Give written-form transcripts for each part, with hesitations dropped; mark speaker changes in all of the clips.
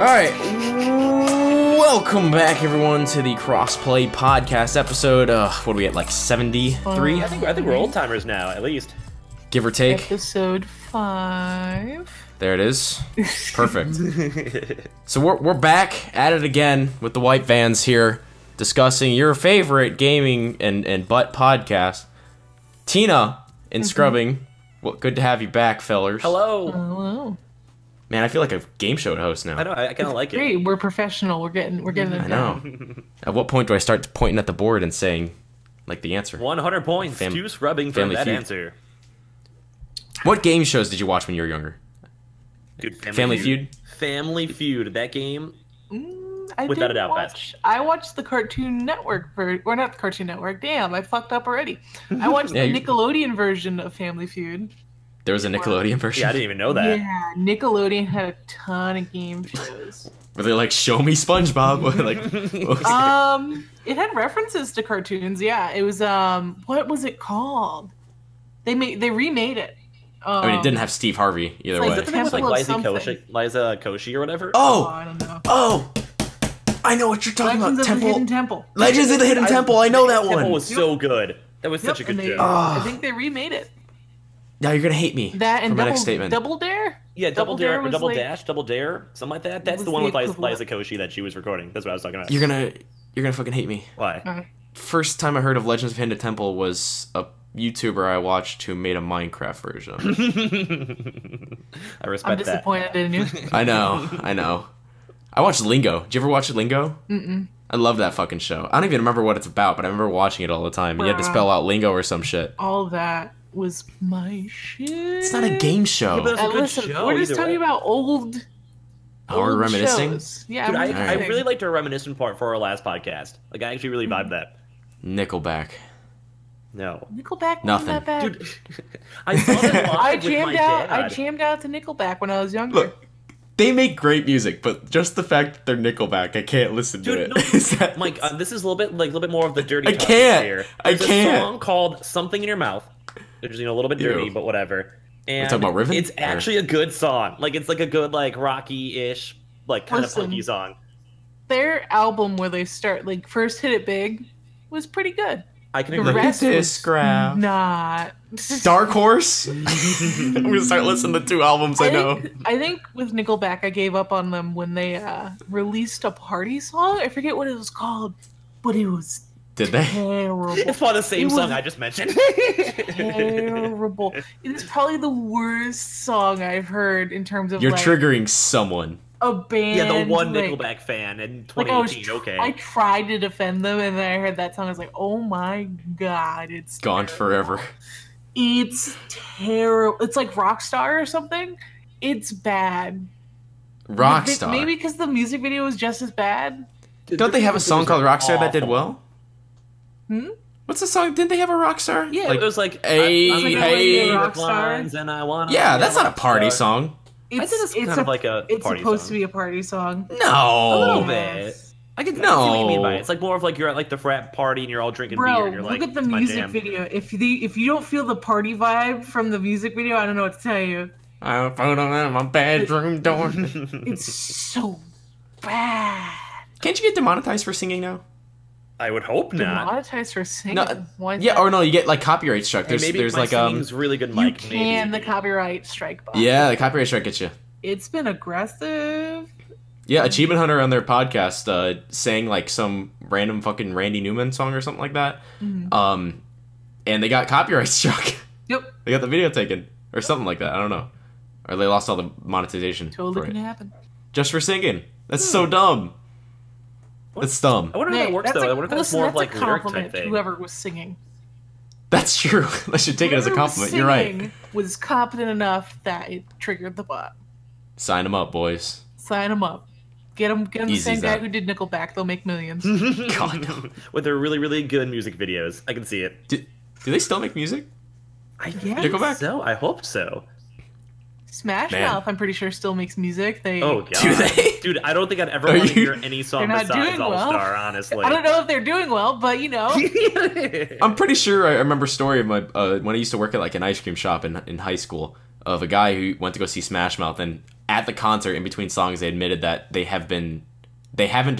Speaker 1: Alright, welcome back everyone to the Crossplay Podcast episode, what are we at, like 73?
Speaker 2: I think we're old timers now, at least.
Speaker 1: Give or take.
Speaker 3: Episode 5.
Speaker 1: There it is. Perfect. So we're back at it again with the White Vans here, discussing your favorite gaming and butt podcast. Tina in Scrubbing. Well, good to have you back, fellers.
Speaker 2: Hello.
Speaker 3: Hello.
Speaker 1: Man, I feel like a game show host now.
Speaker 2: I know, I kind of like it.
Speaker 3: Great, we're professional. We're getting it
Speaker 1: I know. At what point do I start pointing at the board and saying, like, the answer?
Speaker 2: 100 points to Scrubbing for that
Speaker 1: Feud.
Speaker 2: answer.
Speaker 1: What game shows did you watch when you were younger?
Speaker 2: Dude,
Speaker 1: Family Feud?
Speaker 2: Family Feud, that game.
Speaker 3: I
Speaker 2: Without a
Speaker 3: didn't
Speaker 2: doubt,
Speaker 3: watch. I watched the Cartoon Network or not the Cartoon Network. Damn, I fucked up already. I watched
Speaker 1: Yeah,
Speaker 3: the Nickelodeon version of Family Feud.
Speaker 1: There was a Nickelodeon version?
Speaker 2: Yeah, I didn't even know that.
Speaker 3: Yeah, Nickelodeon had a ton of game shows.
Speaker 1: Were they like, show me SpongeBob? Like,
Speaker 3: It had references to cartoons. Yeah, it was what was it called? They remade it.
Speaker 1: I mean, it didn't have Steve Harvey either
Speaker 3: like
Speaker 1: way.
Speaker 2: Is that the thing with, like,
Speaker 3: Temple of
Speaker 2: Liza Koshy or whatever?
Speaker 3: I don't know.
Speaker 1: Oh! I know what you're talking
Speaker 3: Legends
Speaker 1: about.
Speaker 3: of the Hidden Temple.
Speaker 1: Legends of the Hidden Temple. I know that one.
Speaker 2: Temple was so good. That was such a good
Speaker 3: and
Speaker 2: show.
Speaker 3: I think they remade it.
Speaker 1: Now you're gonna hate me.
Speaker 3: That and
Speaker 1: for my next statement.
Speaker 3: Double Dare?
Speaker 2: Yeah, Double Dare,
Speaker 3: was
Speaker 2: Double
Speaker 3: like,
Speaker 2: Dash, Double Dare, something like that. That's
Speaker 3: was
Speaker 2: the one
Speaker 3: the
Speaker 2: with
Speaker 3: equivalent.
Speaker 2: Liza Koshy that she was recording. That's what I was talking about.
Speaker 1: You're gonna fucking hate me.
Speaker 2: Why?
Speaker 1: First time I heard of Legends of Hidden Temple was a YouTuber I watched who made a Minecraft version of it.
Speaker 2: I respect
Speaker 3: I'm disappointed in you.
Speaker 1: I know. I watched Lingo. Did you ever watch Lingo? Mm-mm. I love that fucking show. I don't even remember what it's about, but I remember watching it all the time. You had to spell out lingo or some shit.
Speaker 3: All that was my shit.
Speaker 1: It's not a game show.
Speaker 2: Yeah, but it's a good
Speaker 3: Listen,
Speaker 2: show
Speaker 3: we're just
Speaker 2: either
Speaker 3: talking
Speaker 2: way.
Speaker 3: about old
Speaker 1: we're reminiscing?
Speaker 3: shows. Yeah,
Speaker 2: Dude, I
Speaker 3: reminiscing.
Speaker 2: really liked our reminiscent part for our last podcast. Like, I actually really vibed that.
Speaker 1: Nickelback.
Speaker 2: No.
Speaker 3: Nickelback
Speaker 1: Nothing.
Speaker 3: wasn't that bad.
Speaker 2: Dude, I saw it live
Speaker 3: I
Speaker 2: with my
Speaker 3: jammed out.
Speaker 2: dad.
Speaker 3: I jammed out to Nickelback when I was younger.
Speaker 1: Look, they make great music, but just the fact that they're Nickelback, I can't listen to
Speaker 2: Dude,
Speaker 1: it.
Speaker 2: no,
Speaker 1: Is that-
Speaker 2: Mike, this is a little bit more of the dirty
Speaker 1: I
Speaker 2: talk
Speaker 1: can't.
Speaker 2: here.
Speaker 1: I
Speaker 2: There's
Speaker 1: can't.
Speaker 2: a song called "Something in Your Mouth," which is a little bit dirty,
Speaker 1: Ew.
Speaker 2: but whatever. And
Speaker 1: talking about Riven?
Speaker 2: it's actually a good song. Like, it's like a good, like, rocky-ish, like, kind of
Speaker 3: Listen.
Speaker 2: punky song.
Speaker 3: Their album where they start, like, first hit it big, was pretty good.
Speaker 2: I can
Speaker 3: The
Speaker 2: agree.
Speaker 3: rest was
Speaker 1: this graph.
Speaker 3: not.
Speaker 1: Dark Horse? I'm gonna start listening to 2 albums I know.
Speaker 3: I think with Nickelback, I gave up on them when they released a party song. I forget what it was called, but it was
Speaker 1: Did they?
Speaker 3: terrible.
Speaker 2: It's probably the same
Speaker 3: It
Speaker 2: song
Speaker 3: was
Speaker 2: I just mentioned.
Speaker 3: terrible. It is probably the worst song I've heard in terms of
Speaker 1: You're
Speaker 3: like
Speaker 1: triggering someone.
Speaker 3: a band.
Speaker 2: Yeah, the one
Speaker 3: like,
Speaker 2: Nickelback fan in
Speaker 3: Like I
Speaker 2: 2018. Okay.
Speaker 3: I tried to defend them, and then I heard that song. I was like, "Oh my god, it's
Speaker 1: Gone
Speaker 3: terrible.
Speaker 1: forever.
Speaker 3: It's terrible. It's like Rockstar or something. It's bad.
Speaker 1: Rockstar.
Speaker 3: Maybe because the music video was just as bad.
Speaker 1: Don't they have a song called Rockstar that did well?
Speaker 3: Hmm?
Speaker 1: What's the song? Didn't they have a Rockstar?
Speaker 2: Yeah,
Speaker 1: Like,
Speaker 2: it was like,
Speaker 1: hey,
Speaker 2: I'm gonna
Speaker 1: hey.
Speaker 2: leave
Speaker 3: Rockstar.
Speaker 2: lines and I wanna
Speaker 1: yeah,
Speaker 2: be
Speaker 1: that's not a party
Speaker 2: rockstar.
Speaker 1: song.
Speaker 2: I think it's kind of like a
Speaker 3: It's
Speaker 2: party
Speaker 3: supposed
Speaker 2: song.
Speaker 3: to be a party song.
Speaker 2: A
Speaker 1: No.
Speaker 2: little bit. I can see what you mean by it. It's like more of like you're at like the frat party and you're all drinking beer
Speaker 3: Bro,
Speaker 2: and you're
Speaker 3: look
Speaker 2: like,
Speaker 3: at the
Speaker 2: "It's my
Speaker 3: music
Speaker 2: jam."
Speaker 3: video. If you don't feel the party vibe from the music video, I don't know what to tell you.
Speaker 1: I put on my bedroom door.
Speaker 3: It's so bad.
Speaker 1: Can't you get demonetized for singing now?
Speaker 2: I would hope not.
Speaker 3: Demonetized for singing.
Speaker 1: No,
Speaker 3: Why is
Speaker 1: yeah,
Speaker 3: that?
Speaker 1: or no, you get like copyright struck.
Speaker 2: Hey, maybe
Speaker 1: There's
Speaker 2: my
Speaker 1: like
Speaker 2: singing's really good,
Speaker 3: You
Speaker 2: Mike.
Speaker 3: can
Speaker 2: maybe.
Speaker 3: the copyright strike button.
Speaker 1: yeah, the copyright strike gets you.
Speaker 3: It's been aggressive.
Speaker 1: Yeah, Achievement Hunter on their podcast sang like some random fucking Randy Newman song or something like that.
Speaker 3: Mm-hmm.
Speaker 1: And they got copyright struck.
Speaker 3: Yep.
Speaker 1: They got the video taken or something like that. I don't know. Or they lost all the monetization.
Speaker 3: Totally
Speaker 1: for it.
Speaker 3: can happen.
Speaker 1: Just for singing. That's so dumb. That's dumb.
Speaker 2: I wonder if that works though. I wonder if that's more of like
Speaker 3: a
Speaker 2: lyric
Speaker 3: compliment
Speaker 2: type
Speaker 3: to
Speaker 2: thing.
Speaker 3: whoever was singing.
Speaker 1: That's true. I should take it as a
Speaker 3: Whoever was
Speaker 1: compliment. You're right.
Speaker 3: singing Was competent enough that it triggered the bot.
Speaker 1: Sign them up, boys.
Speaker 3: Sign them up. Get them the
Speaker 1: Easy
Speaker 3: same
Speaker 1: as
Speaker 3: guy
Speaker 1: that.
Speaker 3: who did Nickelback. They'll make millions.
Speaker 1: God.
Speaker 2: With their really, really good music videos. I can see it.
Speaker 1: Do they still make music?
Speaker 2: I
Speaker 3: guess
Speaker 1: Nickelback?
Speaker 2: so. I hope so.
Speaker 3: Smash
Speaker 1: Man.
Speaker 3: Mouth, I'm pretty sure, still makes music. They.
Speaker 2: Oh god,
Speaker 1: Do they?
Speaker 2: dude! I don't think I'd ever
Speaker 1: Are
Speaker 2: want to
Speaker 1: you-
Speaker 2: hear any song
Speaker 3: They're not
Speaker 2: besides
Speaker 3: doing
Speaker 2: All
Speaker 3: well.
Speaker 2: Star. Honestly,
Speaker 3: I don't know if they're doing well, but you know.
Speaker 1: I'm pretty sure I remember a story of my when I used to work at like an ice cream shop in high school of a guy who went to go see Smash Mouth, and at the concert in between songs, they admitted that they haven't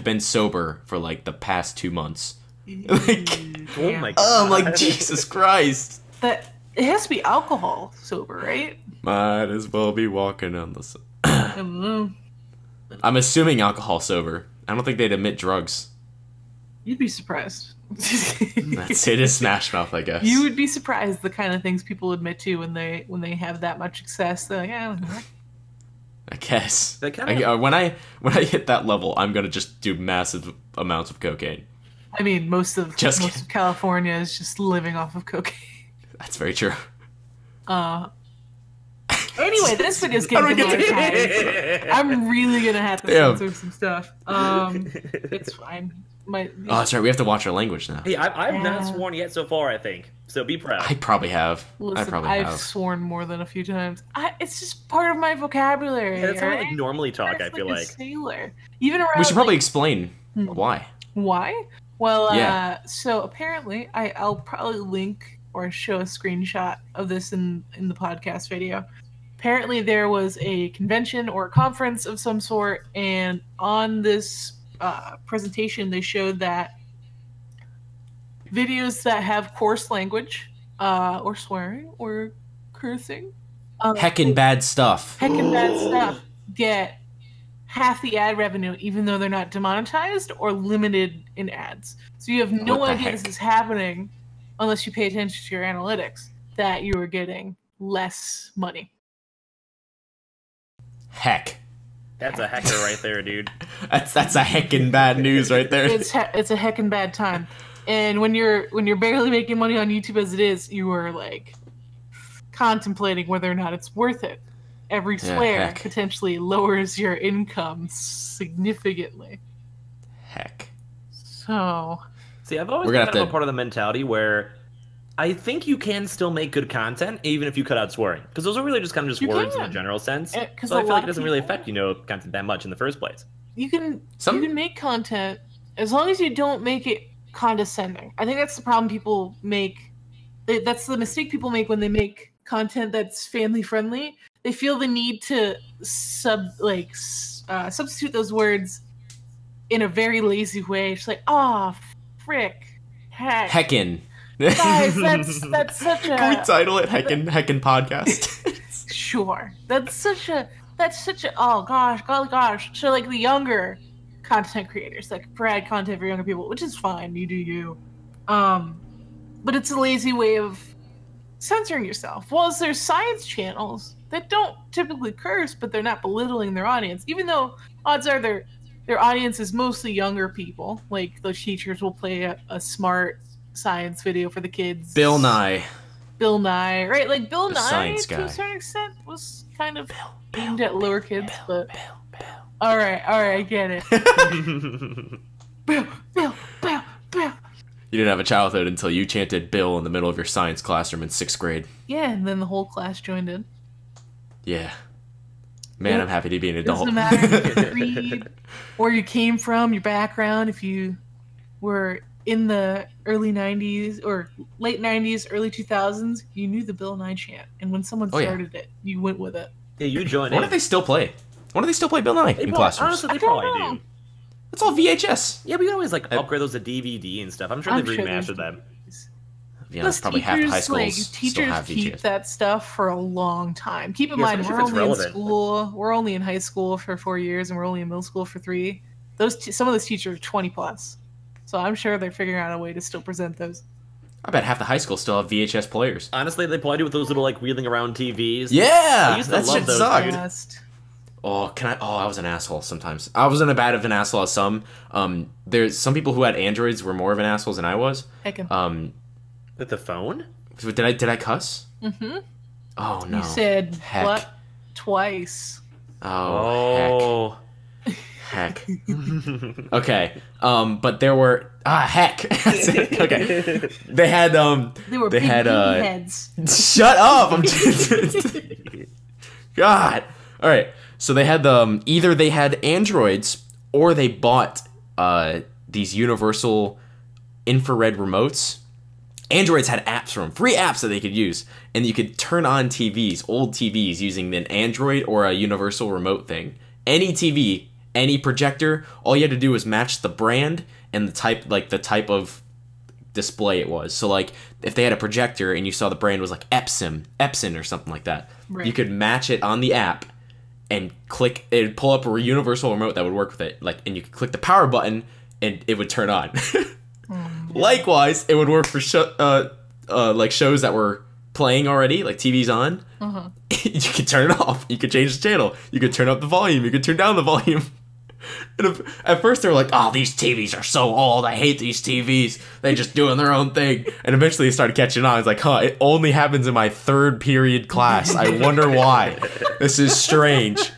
Speaker 1: been sober for like the past 2 months. Like,
Speaker 2: Oh my god.
Speaker 1: oh, I'm like, Jesus Christ.
Speaker 3: That it has to be alcohol sober, right?
Speaker 1: Might as well be walking on the sun.
Speaker 3: I don't know.
Speaker 1: I'm assuming alcohol sober. I don't think they'd admit drugs.
Speaker 3: You'd be surprised.
Speaker 1: That's it is Smash Mouth, I guess.
Speaker 3: You would be surprised the kind of things people admit to when they have that much success. They're like, I don't know.
Speaker 1: I guess.
Speaker 2: They kinda-
Speaker 1: when I hit that level, I'm gonna just do massive amounts of cocaine.
Speaker 3: I mean, most of
Speaker 1: kidding.
Speaker 3: California is just living off of cocaine.
Speaker 1: That's very true.
Speaker 3: Anyway, this video's getting monetized. I'm really gonna have to censor some stuff. It's fine.
Speaker 1: Oh, that's right. We have to watch our language now.
Speaker 2: Hey, I've not sworn yet so far, I think. So be proud.
Speaker 1: I probably have.
Speaker 3: Listen,
Speaker 1: I've
Speaker 3: I've sworn more than a few times. It's just part of my vocabulary.
Speaker 2: Yeah, that's how I
Speaker 3: right?
Speaker 2: like normally talk, I feel
Speaker 3: a
Speaker 2: like.
Speaker 3: sailor. Even around,
Speaker 1: We should probably explain why.
Speaker 3: Why? Well,
Speaker 1: Yeah.
Speaker 3: So apparently, I'll probably link or show a screenshot of this in the podcast video. Apparently, there was a convention or a conference of some sort, and on this presentation, they showed that videos that have coarse language, or swearing, or cursing,
Speaker 1: Heckin' bad stuff.
Speaker 3: heckin' bad stuff, get half the ad revenue, even though they're not demonetized or limited in ads. So you have no
Speaker 1: What the
Speaker 3: idea
Speaker 1: heck?
Speaker 3: this is happening unless you pay attention to your analytics, that you are getting less money.
Speaker 1: Heck.
Speaker 2: That's a hacker right there, dude.
Speaker 1: That's a heckin' bad news right there.
Speaker 3: It's a heckin' bad time. And when you're barely making money on YouTube as it is, you are like contemplating whether or not it's worth it. Every swear
Speaker 1: heck.
Speaker 3: potentially lowers your income significantly.
Speaker 1: Heck.
Speaker 3: So
Speaker 2: See, I've always
Speaker 1: We're
Speaker 2: been
Speaker 1: gonna
Speaker 2: kind
Speaker 1: have
Speaker 2: of
Speaker 1: to-
Speaker 2: a part of the mentality where I think you can still make good content even if you cut out swearing. Because those are really just kind of just
Speaker 3: You
Speaker 2: words in a
Speaker 3: can.
Speaker 2: general sense.
Speaker 3: 'Cause
Speaker 2: So I
Speaker 3: a
Speaker 2: feel
Speaker 3: lot
Speaker 2: like it
Speaker 3: of
Speaker 2: doesn't really
Speaker 3: people-
Speaker 2: affect, content that much in the first place.
Speaker 3: you can
Speaker 1: Some-
Speaker 3: make content as long as you don't make it condescending. I think that's the problem people make. That's the mistake people make when they make content that's family friendly. They feel the need to substitute those words in a very lazy way. It's like, oh, frick, heck,
Speaker 1: Heckin'.
Speaker 3: guys, that's such a.
Speaker 1: Can we title it Heckin' Podcast?
Speaker 3: Sure. That's such a oh gosh, golly gosh. So like the younger content creators, like provide content for younger people, which is fine, you do you. But it's a lazy way of censoring yourself. Well, there's science channels that don't typically curse, but they're not belittling their audience, even though odds are their audience is mostly younger people. Like those teachers will play a smart science video for the kids.
Speaker 1: Bill Nye.
Speaker 3: Right? Like Bill
Speaker 1: The
Speaker 3: Nye,
Speaker 1: science
Speaker 3: to
Speaker 1: guy.
Speaker 3: a certain extent, was kind of aimed at lower kids. But all right, I get it. Bill.
Speaker 1: You didn't have a childhood until you chanted Bill in the middle of your science classroom in 6th grade.
Speaker 3: Yeah, and then the whole class joined in.
Speaker 1: Yeah. Man,
Speaker 3: Yep.
Speaker 1: I'm happy to be an adult.
Speaker 3: Doesn't matter your creed, where you came from, your background. If you were in the early '90s or late '90s, early 2000s, you knew the Bill Nye chant, and when someone
Speaker 1: Oh, yeah.
Speaker 3: started it, you went with it.
Speaker 2: Yeah, you join
Speaker 1: Why
Speaker 2: in.
Speaker 1: do they still play? Why do they still play Bill Nye
Speaker 2: They
Speaker 1: in
Speaker 2: probably-
Speaker 1: classrooms?
Speaker 2: honestly, they
Speaker 3: I don't
Speaker 2: probably
Speaker 3: know.
Speaker 2: do.
Speaker 1: It's all VHS.
Speaker 2: Yeah, we can always upgrade those to DVD and stuff. I'm sure they've
Speaker 3: I'm sure there's
Speaker 2: remastered them.
Speaker 1: Yeah,
Speaker 3: Plus,
Speaker 1: probably half the high schools still
Speaker 3: teachers
Speaker 1: have
Speaker 3: keep
Speaker 1: VHS.
Speaker 3: that stuff for a long time. Keep in
Speaker 2: Yeah,
Speaker 3: mind,
Speaker 2: especially
Speaker 3: we're
Speaker 2: if it's
Speaker 3: only in
Speaker 2: relevant.
Speaker 3: school. We're only in high school for 4 years, and we're only in middle school for 3. Some of those teachers are 20 plus, so I'm sure they're figuring out a way to still present those.
Speaker 1: I bet half the high school still have VHS players.
Speaker 2: Honestly, they probably do with those little wheeling around TVs.
Speaker 1: Yeah,
Speaker 2: I used to
Speaker 1: that
Speaker 2: love
Speaker 1: shit
Speaker 2: those,
Speaker 1: sucked.
Speaker 2: dude.
Speaker 3: Just-
Speaker 1: Oh, I was an asshole sometimes. I wasn't as bad of an asshole as some. There's some people who had Androids were more of an assholes than I was.
Speaker 3: Heckin'.
Speaker 2: With the phone?
Speaker 1: Did I cuss?
Speaker 3: Mm-hmm.
Speaker 1: Oh no.
Speaker 3: You said
Speaker 1: Heck.
Speaker 3: what twice?
Speaker 1: Oh, heck. Okay. But there were heck. Okay. They had
Speaker 3: They were
Speaker 1: They
Speaker 3: big
Speaker 1: had,
Speaker 3: meaty heads.
Speaker 1: Shut up! I'm just... God. All right. So they had either they had Androids or they bought these universal infrared remotes, Androids had apps for them, free apps that they could use, and you could turn on TVs, old TVs, using an Android or a universal remote thing. Any TV, any projector, all you had to do was match the brand and the type of display it was. So like if they had a projector and you saw the brand was like Epson or something like that, right. You could match it on the app and click. It'd pull up a universal remote that would work with it. Like, and you could click the power button and it would turn on. Likewise, it would work for like shows that were playing already, like TV's on. You could turn it off. You could change the channel. You could turn up the volume. You could turn down the volume. And at first they were like, oh, these TVs are so old. I hate these TVs. They're just doing their own thing. And eventually they started catching on. It's like, huh, it only happens in my third period class. I wonder why. This is strange.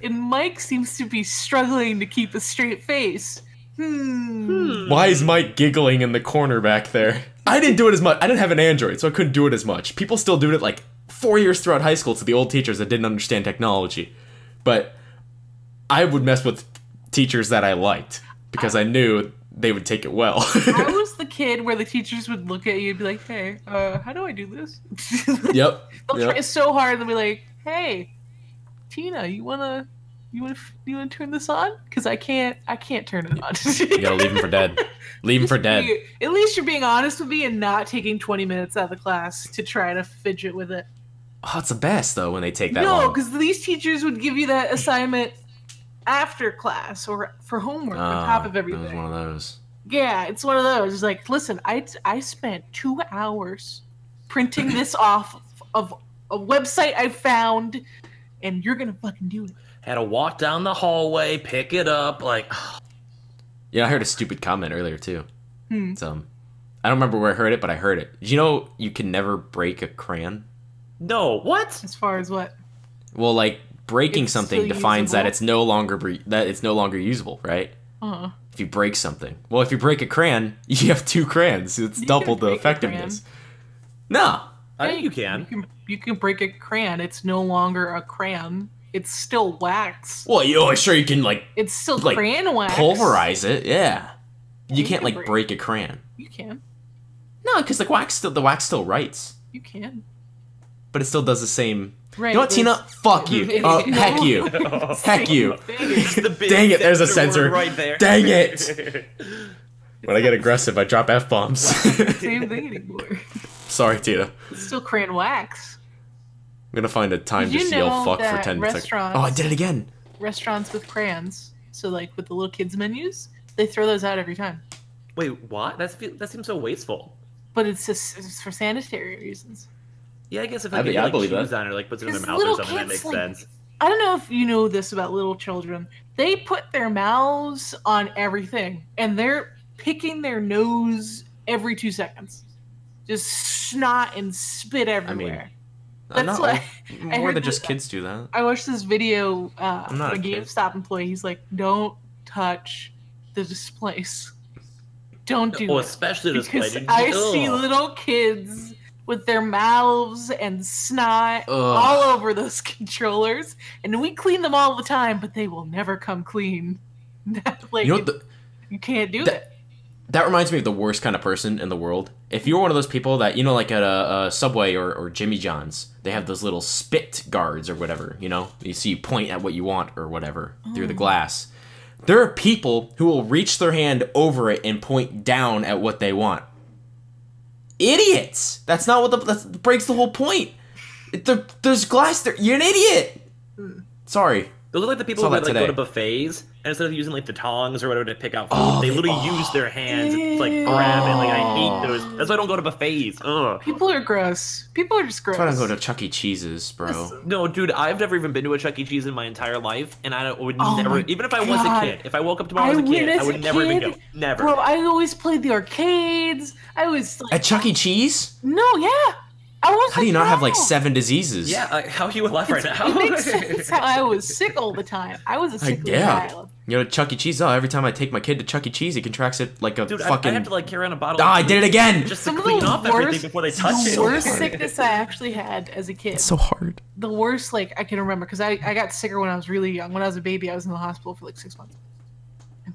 Speaker 3: And Mike seems to be struggling to keep a straight face.
Speaker 1: Why is Mike giggling in the corner back there? I didn't do it as much. I didn't have an Android, so I couldn't do it as much. People still do it like 4 years throughout high school to the old teachers that didn't understand technology. But I would mess with teachers that I liked because I knew they would take it well.
Speaker 3: I was the kid where the teachers would look at you and be like, hey, how do I do this?
Speaker 1: Yep.
Speaker 3: They'll try so hard and they'll be like, hey, Tina, you wanna turn this on? Because I can't turn it on.
Speaker 1: You gotta leave him for dead. Leave him for dead.
Speaker 3: At least you're being honest with me and not taking 20 minutes out of the class to try to fidget with it.
Speaker 1: Oh, it's the best though when they take that long.
Speaker 3: No, because these teachers would give you that assignment after class or for homework on top of everything.
Speaker 1: It was one of those.
Speaker 3: Yeah, it's one of those. It's like, listen, I spent 2 hours printing this off of a website I found, and you're gonna fucking do it.
Speaker 2: Had to walk down the hallway, pick it up, like.
Speaker 1: Yeah, I heard a stupid comment earlier too. I don't remember where I heard it, but I heard it. Did you know you can never break a crayon?
Speaker 2: No, what?
Speaker 3: As far as what?
Speaker 1: Well, like breaking something defines
Speaker 3: usable?
Speaker 1: that it's no longer usable, right? If you break something, well, if you break a crayon, you have 2 crayons. It's double the effectiveness. No,
Speaker 2: I think you can.
Speaker 3: You can break a crayon. It's no longer a crayon. It's still wax.
Speaker 1: Well, sure you can like.
Speaker 3: It's still crayon wax.
Speaker 1: Pulverize it, yeah. You can't like break a crayon.
Speaker 3: You can.
Speaker 1: No, because the wax still writes.
Speaker 3: You can.
Speaker 1: But it still does the same.
Speaker 3: Right.
Speaker 1: You know what, Tina? Fuck you. Heck you. Heck you. Dang it, there's a censor. Right there. Dang it. When I get aggressive, I drop F-bombs.
Speaker 3: Same thing anymore.
Speaker 1: Sorry, Tina.
Speaker 3: It's still crayon wax.
Speaker 1: I'm gonna find a time just to yell fuck for 10 seconds. Oh, I did it again.
Speaker 3: Restaurants with crayons. So, like, with the little kids' menus, they throw those out every time.
Speaker 2: Wait, what? That seems so wasteful.
Speaker 3: But it's for sanitary reasons.
Speaker 2: Yeah, I guess if I believe cheese on it or like puts it in their mouth or something, that makes sense.
Speaker 3: I don't know if you know this about little children. They put their mouths on everything, and they're picking their nose every 2 seconds. Just snot and spit everywhere.
Speaker 1: That's why more than just kids do that.
Speaker 3: I watched this video
Speaker 1: from a
Speaker 3: GameStop employee. He's like, "Don't touch the displays. Don't do it."
Speaker 2: Especially the displays.
Speaker 3: Because I see little kids with their mouths and snot all over those controllers, and we clean them all the time, but they will never come clean. Like, you can't do it.
Speaker 1: That reminds me of the worst kind of person in the world. If you're one of those people that, like at a Subway or Jimmy John's, they have those little spit guards or whatever, You see you point at what you want or whatever through the glass. There are people who will reach their hand over it and point down at what they want. Idiots! That's not what that breaks the whole point. There's glass there. You're an idiot! Sorry.
Speaker 2: Those are like the people who go to buffets, and instead of using like the tongs or whatever to pick out food, they literally use their hands to like grab it. Like, I hate those. That's why I don't go to buffets. Ugh.
Speaker 3: People are gross. People are just gross.
Speaker 1: That's why I don't go to Chuck E. Cheese's, bro.
Speaker 2: No, dude, I've never even been to a Chuck E. Cheese in my entire life, and I would never, even if I was a kid, if I woke up tomorrow as a kid, I would never even go. Never.
Speaker 3: Bro, I always played the arcades. I was like,
Speaker 1: at Chuck E. Cheese?
Speaker 3: No, yeah. How
Speaker 1: do you not have like 7 diseases?
Speaker 2: Yeah, how are you alive right now?
Speaker 3: It makes sense how I was sick all the time. I was a sickly child.
Speaker 1: Chuck E. Cheese. Oh, every time I take my kid to Chuck E. Cheese, he contracts it like a fucking.
Speaker 2: I have to like carry on a bottle.
Speaker 1: I did it again.
Speaker 2: Just to clean off everything before they touch it.
Speaker 3: The worst sickness I actually had as a kid.
Speaker 1: It's so hard.
Speaker 3: The worst, like I can remember, because I got sicker when I was really young. When I was a baby, I was in the hospital for like 6 months.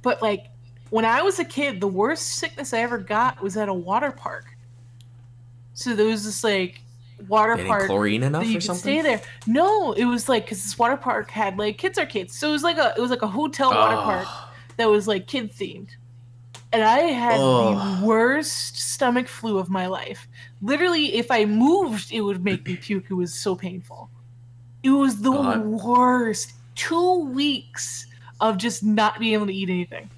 Speaker 3: But like, when I was a kid, the worst sickness I ever got was at a water park. So there was this like water park
Speaker 1: chlorine enough
Speaker 3: that you
Speaker 1: or
Speaker 3: could
Speaker 1: something?
Speaker 3: stay there. No, it was like because this water park had like kids arcades. So it was like a hotel water park that was like kid themed. And I had the worst stomach flu of my life. Literally, if I moved, it would make me puke. It was so painful. It was the worst. 2 weeks of just not being able to eat anything.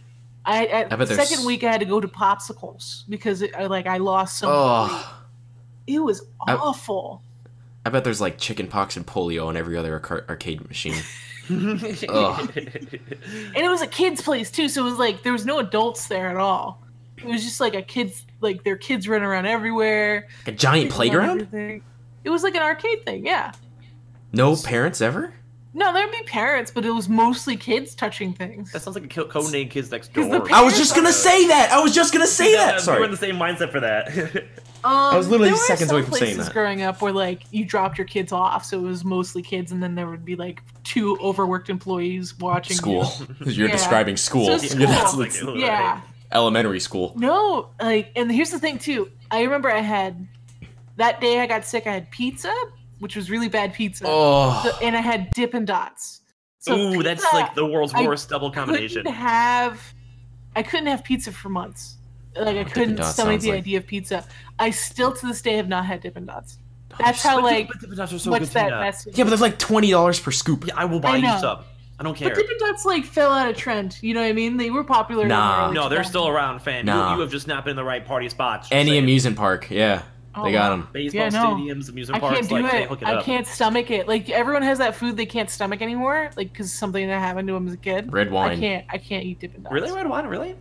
Speaker 3: The second week, I had to go to popsicles because I lost so much weight. It was awful.
Speaker 1: I bet there's like chicken pox and polio in every other arcade machine.
Speaker 3: And it was a kid's place too, so it was like there was no adults there at all. It was just like their kids running around everywhere.
Speaker 1: A giant playground?
Speaker 3: It was like an arcade thing, yeah.
Speaker 1: No parents ever?
Speaker 3: No, there'd be parents, but it was mostly kids touching things.
Speaker 2: That sounds like a Codename Kids Next Door.
Speaker 1: I was just gonna say that! Sorry.
Speaker 2: We're in the same mindset for that.
Speaker 1: I was literally seconds away from saying that.
Speaker 3: There were some places growing up where like you dropped your kids off, so it was mostly kids, and then there would be like 2 overworked employees watching
Speaker 1: school. You're describing school.
Speaker 3: So
Speaker 1: school.
Speaker 3: Yeah.
Speaker 1: Elementary school.
Speaker 3: No, and here's the thing too. I remember that day I got sick. I had pizza, which was really bad pizza, and I had Dippin' Dots. So
Speaker 2: ooh, that's like the world's worst double combination.
Speaker 3: I couldn't have pizza for months. Like I couldn't stomach the idea of pizza. I still to this day have not had Dippin' Dots. That's how like
Speaker 2: Dippin' Dots are so
Speaker 3: what's
Speaker 2: good
Speaker 3: that?
Speaker 2: Yeah,
Speaker 1: but they're like $20 per scoop.
Speaker 2: Yeah, I will buy you some. I don't care.
Speaker 3: But Dippin' Dots like fell out of trend. You know what I mean? They were popular.
Speaker 2: No, they're still around, fan.
Speaker 1: Nah.
Speaker 2: You have just not been in the right party spots.
Speaker 1: Any amusement park, yeah. They got them.
Speaker 2: Baseball stadiums, amusement parks,
Speaker 3: I can't do it. I can't stomach it. Like everyone has that food they can't stomach anymore, like because something that happened to them as a kid.
Speaker 1: Red wine.
Speaker 3: I can't eat Dippin' Dots.
Speaker 2: Really, red wine? Really?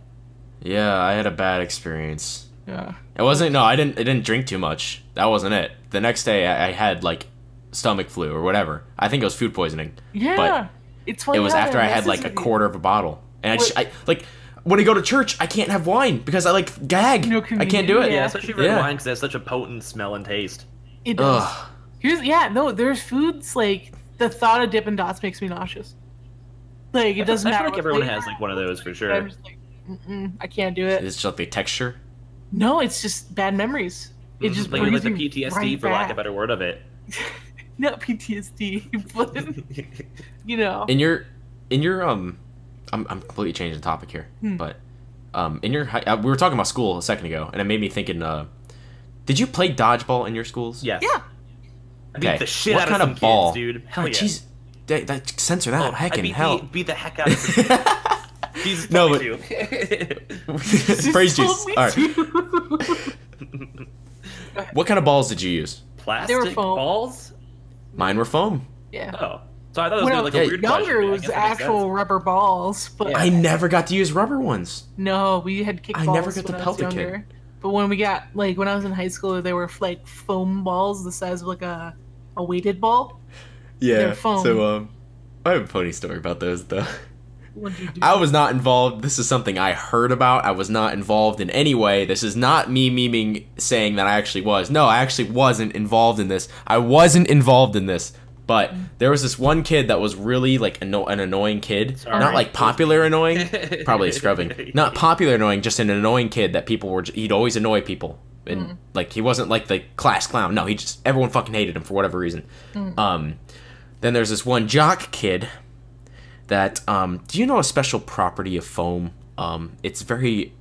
Speaker 1: Yeah, I had a bad experience.
Speaker 3: Yeah.
Speaker 1: It wasn't. No, I didn't drink too much. That wasn't it. The next day, I had like stomach flu or whatever. I think it was food poisoning.
Speaker 3: Yeah.
Speaker 1: But
Speaker 3: it's funny.
Speaker 1: It was after I had like a quarter of a bottle, and I like. When I go to church, I can't have wine because I like gag. I can't do it.
Speaker 2: Yeah, especially red wine because it has such a potent smell and taste.
Speaker 3: It does. There's foods like the thought of Dippin' Dots makes me nauseous. Like it doesn't matter.
Speaker 2: I feel like everyone has like one of those for sure.
Speaker 3: I'm just like, I can't do it.
Speaker 1: It's just like the texture.
Speaker 3: No, it's just bad memories. It just
Speaker 2: like the PTSD for lack of a better word of it.
Speaker 3: Not PTSD, but you know.
Speaker 1: In your I'm completely changing the topic here, but in your we were talking about school a second ago, and it made me thinking. Did you play dodgeball in your schools?
Speaker 2: Yes.
Speaker 3: Yeah.
Speaker 2: I beat the shit out of some
Speaker 1: ball?
Speaker 2: kids, dude.
Speaker 1: Hell yeah. Jeez, censor that. Heckin, hell.
Speaker 2: Beat the heck out of some kids. Jesus,
Speaker 1: no, but praise Jesus. All right. What kind of balls did you use?
Speaker 2: Plastic balls?
Speaker 1: Mine were foam.
Speaker 3: Yeah.
Speaker 2: Oh. So I thought it was like a weird
Speaker 3: younger, it was actual rubber balls, but
Speaker 1: I never got to use rubber ones.
Speaker 3: No, we had kickballs.
Speaker 1: I never got to pelt a kid.
Speaker 3: But when we got when I was in high school, they were like foam balls the size of like a weighted ball.
Speaker 1: Yeah. So I have a funny story about those though.
Speaker 3: What did you do?
Speaker 1: I was not involved. This is something I heard about. I was not involved in any way. This is not me memeing saying that I actually was. No, I actually wasn't involved in this. I wasn't involved in this. But there was this one kid that was really like an annoying kid. Sorry. Not like popular annoying. Probably scrubbing. Not popular annoying, just an annoying kid that people were... He'd always annoy people. And like he wasn't like the class clown. No, everyone fucking hated him for whatever reason. Then there's this one jock kid that... do you know a special property of foam? It's very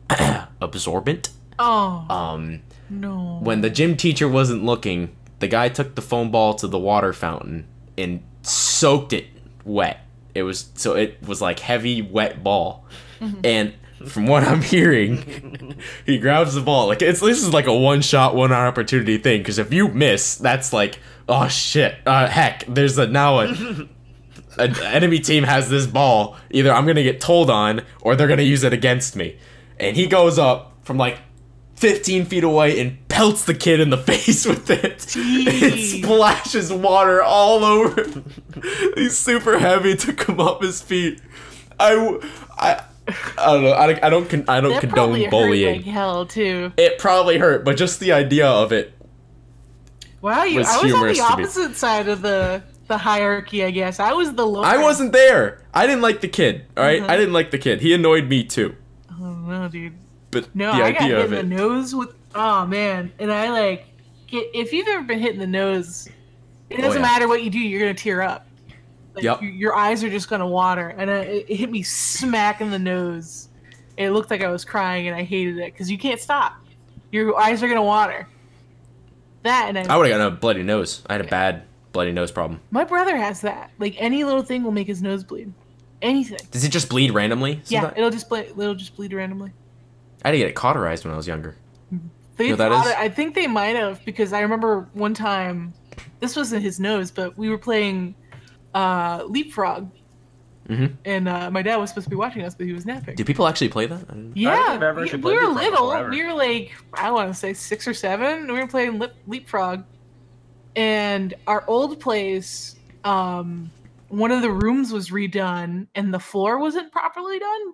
Speaker 1: absorbent.
Speaker 3: Oh. No.
Speaker 1: When the gym teacher wasn't looking, the guy took the foam ball to the water fountain and soaked it wet. It was like heavy wet ball. And from what I'm hearing, he grabs the ball. Like this is like a one-shot, one-hour opportunity thing. Because if you miss, that's like, oh shit, heck. There's now an enemy team has this ball. Either I'm gonna get told on, or they're gonna use it against me. And he goes up from like 15 feet away and pelts the kid in the face with it. It splashes water all over him. He's super heavy, took him up his feet. I don't know. I don't condone bullying.
Speaker 3: Hurt like hell too.
Speaker 1: It probably hurt, but just the idea of it.
Speaker 3: Wow, I was on the opposite side of the hierarchy, I guess. I was the lower.
Speaker 1: I wasn't there. I didn't like the kid. All right, I didn't like the kid. He annoyed me too.
Speaker 3: know, dude.
Speaker 1: But
Speaker 3: No,
Speaker 1: the
Speaker 3: I got
Speaker 1: idea
Speaker 3: hit
Speaker 1: of
Speaker 3: in
Speaker 1: it.
Speaker 3: the nose with. Oh man, and I like. If you've ever been hit in the nose, it doesn't matter what you do, you're gonna tear up. Like,
Speaker 1: Yep.
Speaker 3: Your eyes are just gonna water, and it hit me smack in the nose. It looked like I was crying, and I hated it because you can't stop. Your eyes are gonna water. That and
Speaker 1: I would have gotten a bloody nose. I had a bad bloody nose problem.
Speaker 3: my brother has that. Like any little thing will make his nose bleed. Anything.
Speaker 1: Does it just bleed randomly?
Speaker 3: Yeah, it'll just bleed randomly.
Speaker 1: I had to get it cauterized when I was younger.
Speaker 3: They
Speaker 1: You know what that is?
Speaker 3: I think they might have, because I remember one time, this wasn't his nose, but we were playing Leapfrog, and my dad was supposed to be watching us, but he was napping.
Speaker 1: Do people actually play that?
Speaker 3: Yeah,
Speaker 2: ever actually
Speaker 3: we
Speaker 2: played
Speaker 3: were
Speaker 2: Leapfrog
Speaker 3: little.
Speaker 2: before, ever.
Speaker 3: We were like, I want to say 6 or 7. We were playing Leapfrog, and our old place, one of the rooms was redone, and the floor wasn't properly done,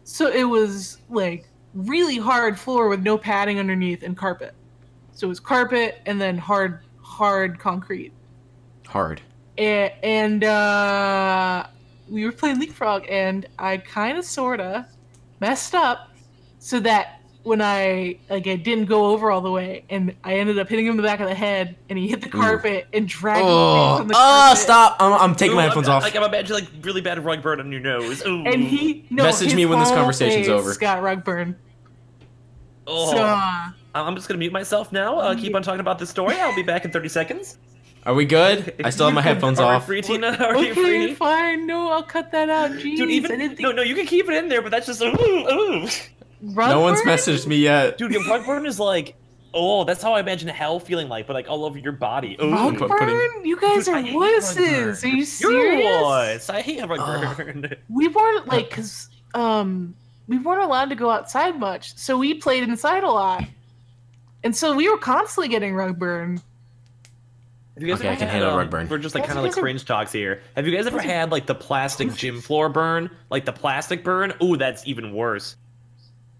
Speaker 3: so it was like really hard floor with no padding underneath and carpet. So it was carpet and then hard concrete.
Speaker 1: Hard.
Speaker 3: And we were playing Leapfrog, and I kind of sorta messed up so that when I didn't go over all the way, and I ended up hitting him in the back of the head, and he hit the carpet and dragged me from the carpet.
Speaker 1: Stop! I'm taking my headphones off.
Speaker 2: Like, I'm imagining like really bad rug burn on your nose. Ooh.
Speaker 3: And he
Speaker 1: Message me when this
Speaker 3: his whole
Speaker 1: conversation's
Speaker 3: face
Speaker 1: over.
Speaker 3: Got rug burn.
Speaker 2: Oh.
Speaker 3: So,
Speaker 2: I'm just gonna mute myself now. Keep on talking about this story. I'll be back in 30 seconds.
Speaker 1: Are we good? I still have my headphones
Speaker 2: Are
Speaker 1: off.
Speaker 2: we free, Tina? Are you
Speaker 3: okay,
Speaker 2: free?
Speaker 3: fine. No, I'll cut that out. Jeez,
Speaker 2: Dude,
Speaker 3: I didn't think
Speaker 2: no, you can keep it in there, but that's just ooh.
Speaker 3: rug
Speaker 1: No one's
Speaker 3: burn?
Speaker 1: messaged me yet.
Speaker 2: Dude, your rug burn is like, that's how I imagine hell feeling like, but like all over your body. Ooh.
Speaker 3: Rug burn? You guys
Speaker 2: Dude, I
Speaker 3: are
Speaker 2: hate rug
Speaker 3: wusses.
Speaker 2: burn.
Speaker 3: Are you
Speaker 2: You're
Speaker 3: serious?
Speaker 2: a wuss. I hate rug burn.
Speaker 3: We weren't like, cause we weren't allowed to go outside much, so we played inside a lot, and so we were constantly getting rug burn.
Speaker 2: Have you guys
Speaker 1: Okay,
Speaker 2: ever
Speaker 1: I can
Speaker 2: had,
Speaker 1: handle rug burn.
Speaker 2: We're just like
Speaker 3: That's
Speaker 2: kind of like
Speaker 3: because
Speaker 2: cringe talks here. Have you guys ever had like the plastic gym floor burn? Like the plastic burn? Ooh, that's even worse.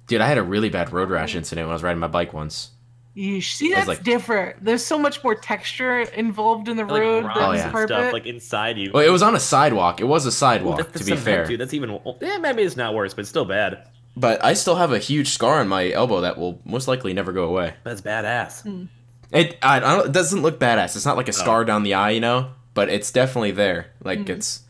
Speaker 1: Dude, I had a really bad road rash incident when I was riding my bike once.
Speaker 3: Yeesh. See,
Speaker 1: I was
Speaker 3: that's
Speaker 1: like-
Speaker 3: different. There's so much more texture involved in the
Speaker 2: Like
Speaker 3: road
Speaker 2: rocks
Speaker 3: than
Speaker 1: Oh,
Speaker 3: the
Speaker 1: yeah.
Speaker 2: and
Speaker 3: carpet.
Speaker 2: stuff like inside you.
Speaker 1: Well, it was on a sidewalk. It was a
Speaker 2: Ooh,
Speaker 1: sidewalk,
Speaker 2: that's
Speaker 1: to be
Speaker 2: so
Speaker 1: fair.
Speaker 2: bad, dude. That's even. Yeah, maybe it's not worse, but it's still bad.
Speaker 1: But I still have a huge scar on my elbow that will most likely never go away.
Speaker 2: That's badass.
Speaker 1: It doesn't look badass. It's not like a scar down the eye, you know? But it's definitely there. Like, it's...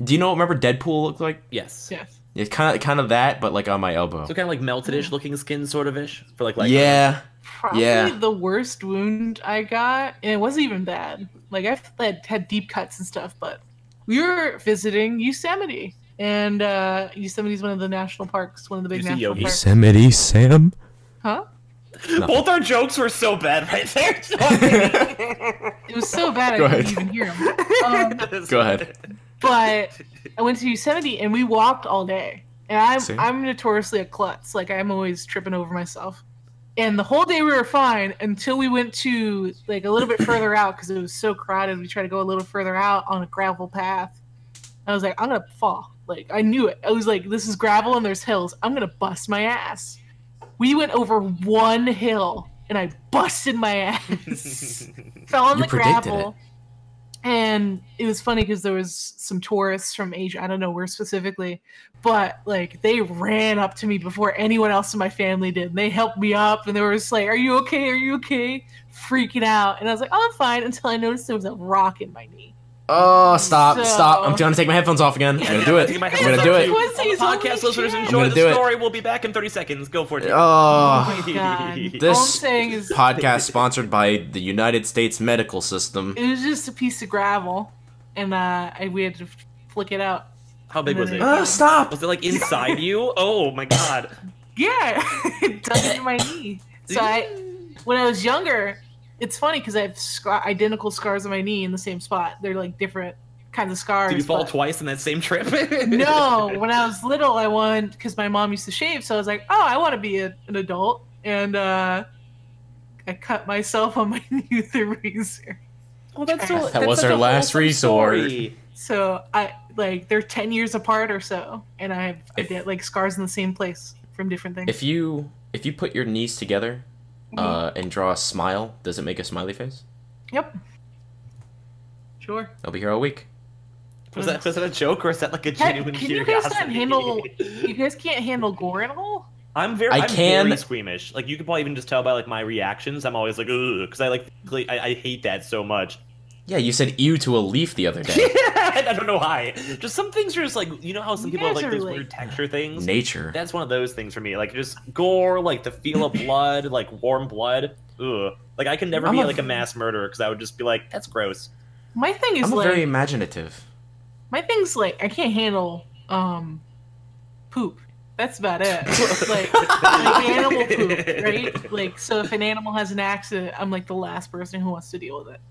Speaker 1: Do you remember Deadpool looked like?
Speaker 2: Yes.
Speaker 3: Yes.
Speaker 1: It's kind of that, but like on my elbow.
Speaker 2: So kind of like melted-ish looking skin, sort of ish, for like
Speaker 1: Yeah.
Speaker 3: Probably
Speaker 1: Yeah.
Speaker 3: the worst wound I got, and it wasn't even bad. Like, I've had deep cuts and stuff, but we were visiting Yosemite, and Yosemite is one of the national parks, one of the big national
Speaker 2: Yogi.
Speaker 3: parks.
Speaker 1: Yosemite Sam?
Speaker 3: Huh?
Speaker 2: Both our jokes were so bad right there.
Speaker 3: It was so bad I
Speaker 1: Go
Speaker 3: couldn't
Speaker 1: ahead.
Speaker 3: even hear him.
Speaker 1: Go ahead.
Speaker 3: But I went to Yosemite, and we walked all day. And
Speaker 1: Same.
Speaker 3: I'm notoriously a klutz. Like, I'm always tripping over myself. And the whole day we were fine until we went to, like, a little bit further out because it was so crowded. We tried to go a little further out on a gravel path. I was like, I'm going to fall. Like, I knew it. I was like, this is gravel and there's hills. I'm going to bust my ass. We went over one hill, and I busted my ass. Fell on
Speaker 1: You
Speaker 3: the
Speaker 1: predicted
Speaker 3: gravel. And it was funny because there was some tourists from Asia. I don't know where specifically, but like they ran up to me before anyone else in my family did. And they helped me up, and they were just like, "Are you okay? Are you okay?" Freaking out, and I was like, "Oh, I'm fine." Until I noticed there was a rock in my knee.
Speaker 1: Oh, stop.
Speaker 3: So-
Speaker 1: I'm going to take my headphones off again. I'm going to do it.
Speaker 2: Take my
Speaker 1: I'm going to
Speaker 2: headphones
Speaker 1: do
Speaker 2: off
Speaker 1: it.
Speaker 2: too.
Speaker 3: Pussies,
Speaker 2: Podcast
Speaker 3: holy
Speaker 2: listeners,
Speaker 3: shit.
Speaker 1: I'm
Speaker 2: enjoy
Speaker 1: gonna
Speaker 2: the
Speaker 1: do it.
Speaker 2: story. We'll be back in 30 seconds. Go for it.
Speaker 3: Oh
Speaker 1: Oh.
Speaker 3: my god! All I'm
Speaker 1: This
Speaker 3: saying is,
Speaker 1: podcast sponsored by the United States Medical System.
Speaker 3: it was just a piece of gravel, and we had to flick it out.
Speaker 2: How big was it?
Speaker 1: Oh, stop.
Speaker 2: Was it like inside you? Oh my god.
Speaker 3: Yeah, it dug into my knee. So when I was younger, it's funny because I have identical scars on my knee in the same spot. They're like different kinds of scars.
Speaker 2: Did you fall
Speaker 3: but-
Speaker 2: twice in that same trip?
Speaker 3: No, when I was little, I wanted, because my mom used to shave, so I was like, oh, I want to be an adult. And I cut myself on my knee with a razor.
Speaker 2: Well, that's so,
Speaker 1: That
Speaker 2: that's
Speaker 1: was
Speaker 2: such
Speaker 1: our
Speaker 2: a
Speaker 1: last
Speaker 2: wholesome
Speaker 1: resort.
Speaker 2: story.
Speaker 3: So they're 10 years apart or so, and I get like scars in the same place from different things.
Speaker 1: If you put your knees together and draw a smile, does it make a smiley face?
Speaker 3: Yep. Sure.
Speaker 1: I'll be here all week.
Speaker 2: Was that a joke or is that like a genuine
Speaker 3: Can you guys
Speaker 2: curiosity?
Speaker 3: not handle? You guys can't handle gore at all?
Speaker 2: I'm very squeamish. Like, you could probably even just tell by like my reactions. I'm always like, ugh, because I hate that so much.
Speaker 1: Yeah, you said ew to a leaf the other day.
Speaker 2: I don't know why. Just some things are just like, you know how some people have like those weird texture things?
Speaker 1: Nature.
Speaker 2: That's one of those things for me. Like, just gore, like the feel of blood, like warm blood. Ugh. Like, I can never be like a mass murderer because I would just be like, that's gross.
Speaker 3: My thing is
Speaker 1: I'm very imaginative.
Speaker 3: My thing's like, I can't handle poop. That's about it. like animal poop, right? Like, so if an animal has an accident, I'm like the last person who wants to deal with it.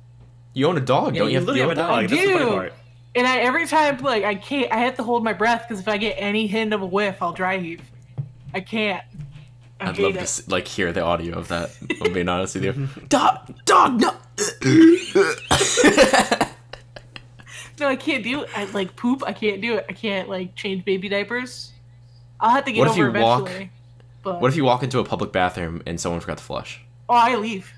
Speaker 1: You own a dog, don't you? Have to deal with that?
Speaker 3: I do. And every time, like, I have to hold my breath because if I get any hint of a whiff, I'll dry heave. I can't.
Speaker 1: I'd love to like hear the audio of that. I'm being honest with you. Dog, no.
Speaker 3: No, I can't do it. I like poop. I can't do it. I can't like change baby diapers. I'll have to get over eventually. But
Speaker 1: what if you walk into a public bathroom and someone forgot to flush?
Speaker 3: Oh, I leave.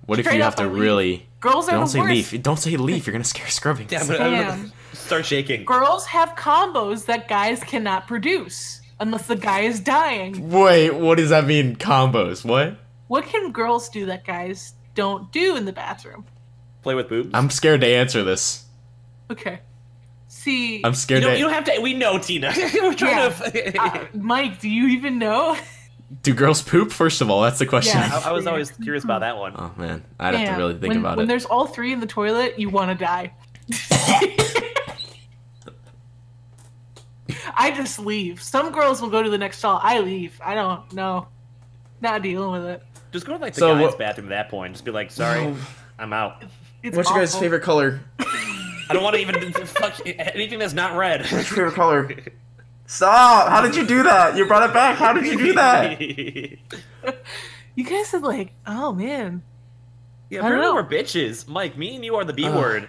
Speaker 1: What if you have to really?
Speaker 3: Girls are
Speaker 1: don't
Speaker 3: the
Speaker 1: say
Speaker 3: worst.
Speaker 1: leaf. Don't say leaf. You're gonna scare scrubbing.
Speaker 2: Yeah, I'm gonna start shaking.
Speaker 3: Girls have combos that guys cannot produce unless the guy is dying.
Speaker 1: Wait, what does that mean? Combos? What?
Speaker 3: What can girls do that guys don't do in the bathroom?
Speaker 2: Play with boobs.
Speaker 1: I'm scared to answer this.
Speaker 3: Okay. See,
Speaker 1: I'm scared.
Speaker 2: You don't have to. We know, Tina. We're trying to.
Speaker 3: Mike, do you even know?
Speaker 1: Do girls poop? First of all, that's the question.
Speaker 3: Yeah,
Speaker 2: I was always curious about that one.
Speaker 1: Oh man, I'd have to really think about it.
Speaker 3: When there's all three in the toilet, you want to die. I just leave. Some girls will go to the next stall. I leave. I don't know. Not dealing with it.
Speaker 2: Just go to like the guy's bathroom at that point. Just be like, sorry, I'm out.
Speaker 3: It's
Speaker 1: What's your guys' favorite color?
Speaker 2: I don't want to even fuck anything that's not red.
Speaker 1: What's your favorite color? Stop! How did you do that? You brought it back. How did you do that?
Speaker 3: You guys are like, oh man.
Speaker 2: Yeah, apparently we're bitches. Mike, me and you are the B word.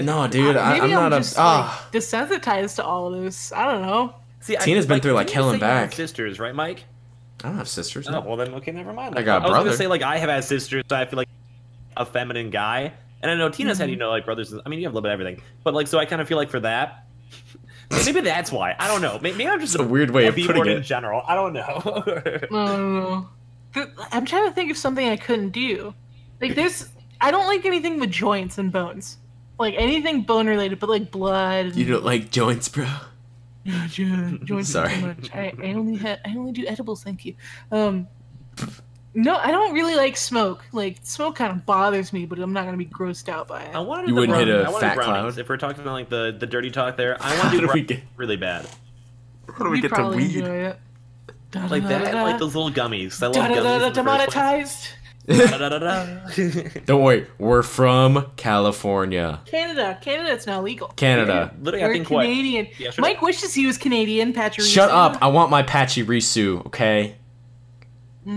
Speaker 1: No, dude, I'm not
Speaker 3: just, like, desensitized to all of this. I don't know.
Speaker 2: See,
Speaker 1: Tina's been through like hell and back.
Speaker 2: Sisters, right, Mike?
Speaker 1: I don't have sisters.
Speaker 2: Oh,
Speaker 1: No.
Speaker 2: well then, okay, never mind.
Speaker 1: I got a brother.
Speaker 2: I was gonna say like I have had sisters, so I feel like a feminine guy, and I know Tina's had like brothers. I mean, you have a little bit of everything, but like so I kind of feel like for that. Maybe that's why. I don't know. Maybe I'm just
Speaker 1: a weird way of putting it
Speaker 2: in general. I don't know.
Speaker 3: I'm trying to think of something I couldn't do. Like I don't like anything with joints and bones. Like anything bone related, but like blood.
Speaker 1: You don't like joints, bro?
Speaker 3: Yeah, joints.
Speaker 1: Sorry.
Speaker 3: So much. I only do edibles. Thank you. No, I don't really like smoke. Like smoke kind of bothers me, but I'm not gonna be grossed out by it.
Speaker 2: I wanted
Speaker 1: you wouldn't hit a fat
Speaker 2: brownies.
Speaker 1: cloud.
Speaker 2: If we're talking about like the dirty talk there, I want to do really bad.
Speaker 1: How do we get to weed?
Speaker 3: Enjoy it.
Speaker 2: Like that, like those little gummies. I love gummies.
Speaker 3: Demonetized.
Speaker 1: Don't worry, we're from California.
Speaker 3: Canada, it's now legal.
Speaker 1: Canada.
Speaker 2: Literally,
Speaker 3: We're
Speaker 2: I think
Speaker 3: Canadian.
Speaker 2: Yeah,
Speaker 3: Mike wishes he was Canadian. Patrick.
Speaker 1: Shut up! I want my Patchy Risu. Okay.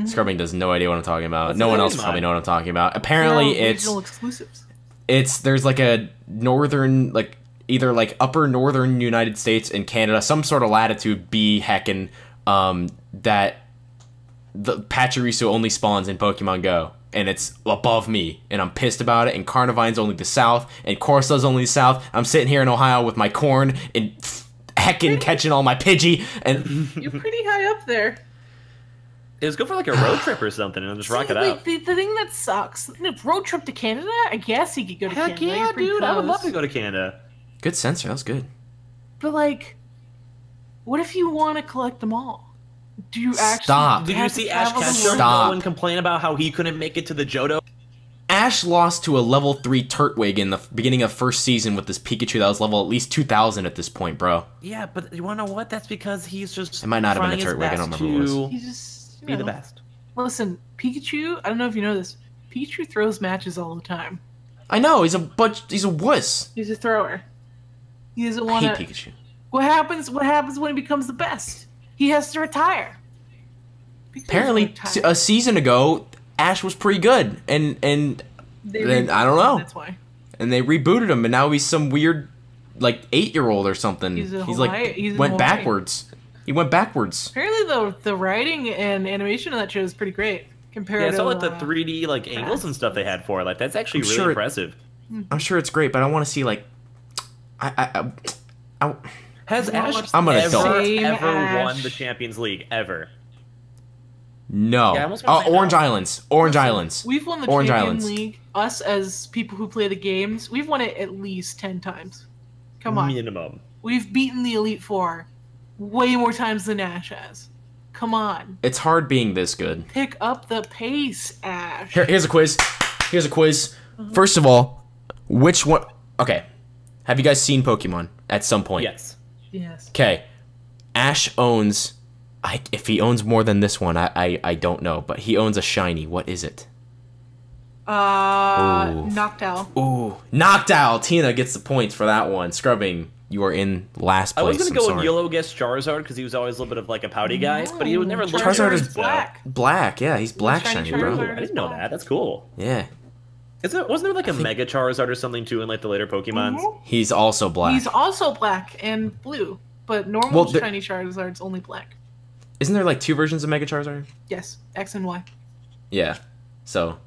Speaker 1: Scrubbing does no idea what I'm talking about. No one else probably know what I'm talking about. Apparently,
Speaker 3: regional exclusives.
Speaker 1: There's like a northern, like either like upper northern United States and Canada, some sort of latitude B Heckin, that the Pachirisu only spawns in Pokemon Go, and it's above me, and I'm pissed about it. And Carnivine's only the south, and Corsa's only the south. I'm sitting here in Ohio with my corn and Heckin catching all my Pidgey, and
Speaker 3: you're pretty high up there.
Speaker 2: Let's go for like a road trip or something and just rock it out.
Speaker 3: The thing that sucks, road trip to Canada. I guess you could go to Canada.
Speaker 2: Heck yeah, dude! I would love to go to Canada.
Speaker 1: Good sensor, that was good.
Speaker 3: But like, what if you want to collect them all? Do you actually?
Speaker 1: Stop.
Speaker 2: Did you see Ash Ketchum go and complain about how he couldn't make it to the Johto?
Speaker 1: Ash lost to a level 3 Turtwig in the beginning of first season with this Pikachu that was level at least 2,000 at this point, bro.
Speaker 2: Yeah, but you wanna know what? That's because he's just.
Speaker 1: It might not have been a Turtwig. I don't remember what it was.
Speaker 3: He's just
Speaker 2: be the best.
Speaker 3: Listen, Pikachu. I don't know if you know this. Pikachu throws matches all the time.
Speaker 1: I know he's a wuss.
Speaker 3: He's a thrower. He doesn't want to.
Speaker 1: I hate Pikachu.
Speaker 3: What happens when he becomes the best? He has to retire.
Speaker 1: Apparently, a season ago, Ash was pretty good, and then I don't know.
Speaker 3: That's why.
Speaker 1: And they rebooted him, and now he's some weird, like 8-year-old or something. He's went backwards. He went backwards.
Speaker 3: Apparently, the writing and animation of that show is pretty great compared to.
Speaker 2: Yeah, I saw like the 3D like angles and stuff they had for it. Like that's actually really impressive.
Speaker 1: I'm sure it's great, but I want to see like, I
Speaker 2: Has Ash
Speaker 1: I'm an adult.
Speaker 2: ever
Speaker 3: Ash.
Speaker 2: won the Champions League ever?
Speaker 1: No.
Speaker 2: Yeah, I almost wanna say
Speaker 1: Orange
Speaker 2: no.
Speaker 1: Islands. Orange Islands.
Speaker 3: We've won the
Speaker 1: Orange
Speaker 3: Champion
Speaker 1: Islands.
Speaker 3: League. Us as people who play the games, we've won it at least 10 times. Come on.
Speaker 2: Minimum.
Speaker 3: We've beaten the Elite Four way more times than Ash has. Come on.
Speaker 1: It's hard being this good.
Speaker 3: Pick up the pace, Ash.
Speaker 1: Here's a quiz. First of all, which one? Okay. Have you guys seen Pokemon at some point?
Speaker 2: Yes.
Speaker 3: Yes.
Speaker 1: Okay. Ash owns. If he owns more than this one, I don't know, but he owns a shiny. What is it? Ooh.
Speaker 3: Noctowl.
Speaker 1: Ooh, Noctowl. Tina gets the points for that one. Scrubbing, you are in last place.
Speaker 2: I was gonna go with
Speaker 1: sorry.
Speaker 2: Yellow guess Charizard because he was always a little bit of like a pouty guy, but he would never look
Speaker 1: Charizard
Speaker 2: good,
Speaker 1: is
Speaker 2: so-
Speaker 3: black.
Speaker 1: Black, yeah, he's black
Speaker 3: Shiny
Speaker 1: shiny, bro.
Speaker 3: Charizard.
Speaker 2: I didn't know that. That's cool.
Speaker 1: Yeah,
Speaker 2: Wasn't there like a Mega Charizard or something too in like the later Pokemons?
Speaker 3: Mhm.
Speaker 1: he's also black.
Speaker 3: He's also black and blue, but normal
Speaker 1: Well, the-
Speaker 3: shiny Charizard's only black.
Speaker 1: Isn't there like two versions of Mega Charizard?
Speaker 3: Yes, X and Y.
Speaker 1: Yeah. So,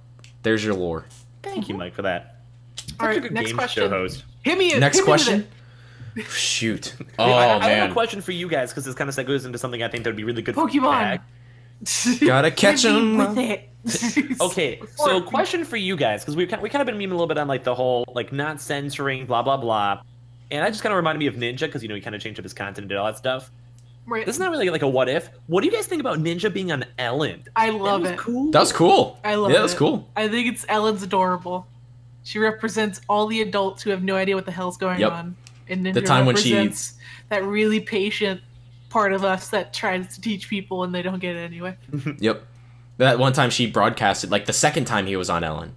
Speaker 1: there's your lore.
Speaker 2: Thank you, Mike, for that.
Speaker 3: All
Speaker 2: Such a
Speaker 3: right,
Speaker 2: good
Speaker 3: next
Speaker 2: game
Speaker 3: question.
Speaker 2: show host.
Speaker 3: Hit me.
Speaker 1: Next
Speaker 3: hit me with
Speaker 1: question.
Speaker 3: it.
Speaker 1: Shoot. Oh
Speaker 2: I have a
Speaker 1: man.
Speaker 2: question for you guys because this kind of segues into something I think that would be really good.
Speaker 3: Pokemon.
Speaker 2: For
Speaker 1: Gotta catch
Speaker 3: Hit me
Speaker 1: 'em.
Speaker 3: with it.
Speaker 2: Okay, so question for you guys because we kind of been memeing a little bit on like the whole like not censoring blah blah blah, and I just kind of reminded me of Ninja because he kind of changed up his content and did all that stuff.
Speaker 3: Right.
Speaker 2: This is not really like a what if. What do you guys think about Ninja being on Ellen?
Speaker 3: I love
Speaker 2: That
Speaker 3: it.
Speaker 2: was cool.
Speaker 1: That was cool.
Speaker 3: I love it.
Speaker 1: Yeah, that was cool.
Speaker 3: I think it's Ellen's adorable. She represents all the adults who have no idea what the hell's going
Speaker 1: Yep.
Speaker 3: on. And Ninja
Speaker 1: The time when she-
Speaker 3: represents that really patient part of us that tries to teach people and they don't get it anyway.
Speaker 1: Yep. That one time she broadcasted, like the second time he was on Ellen,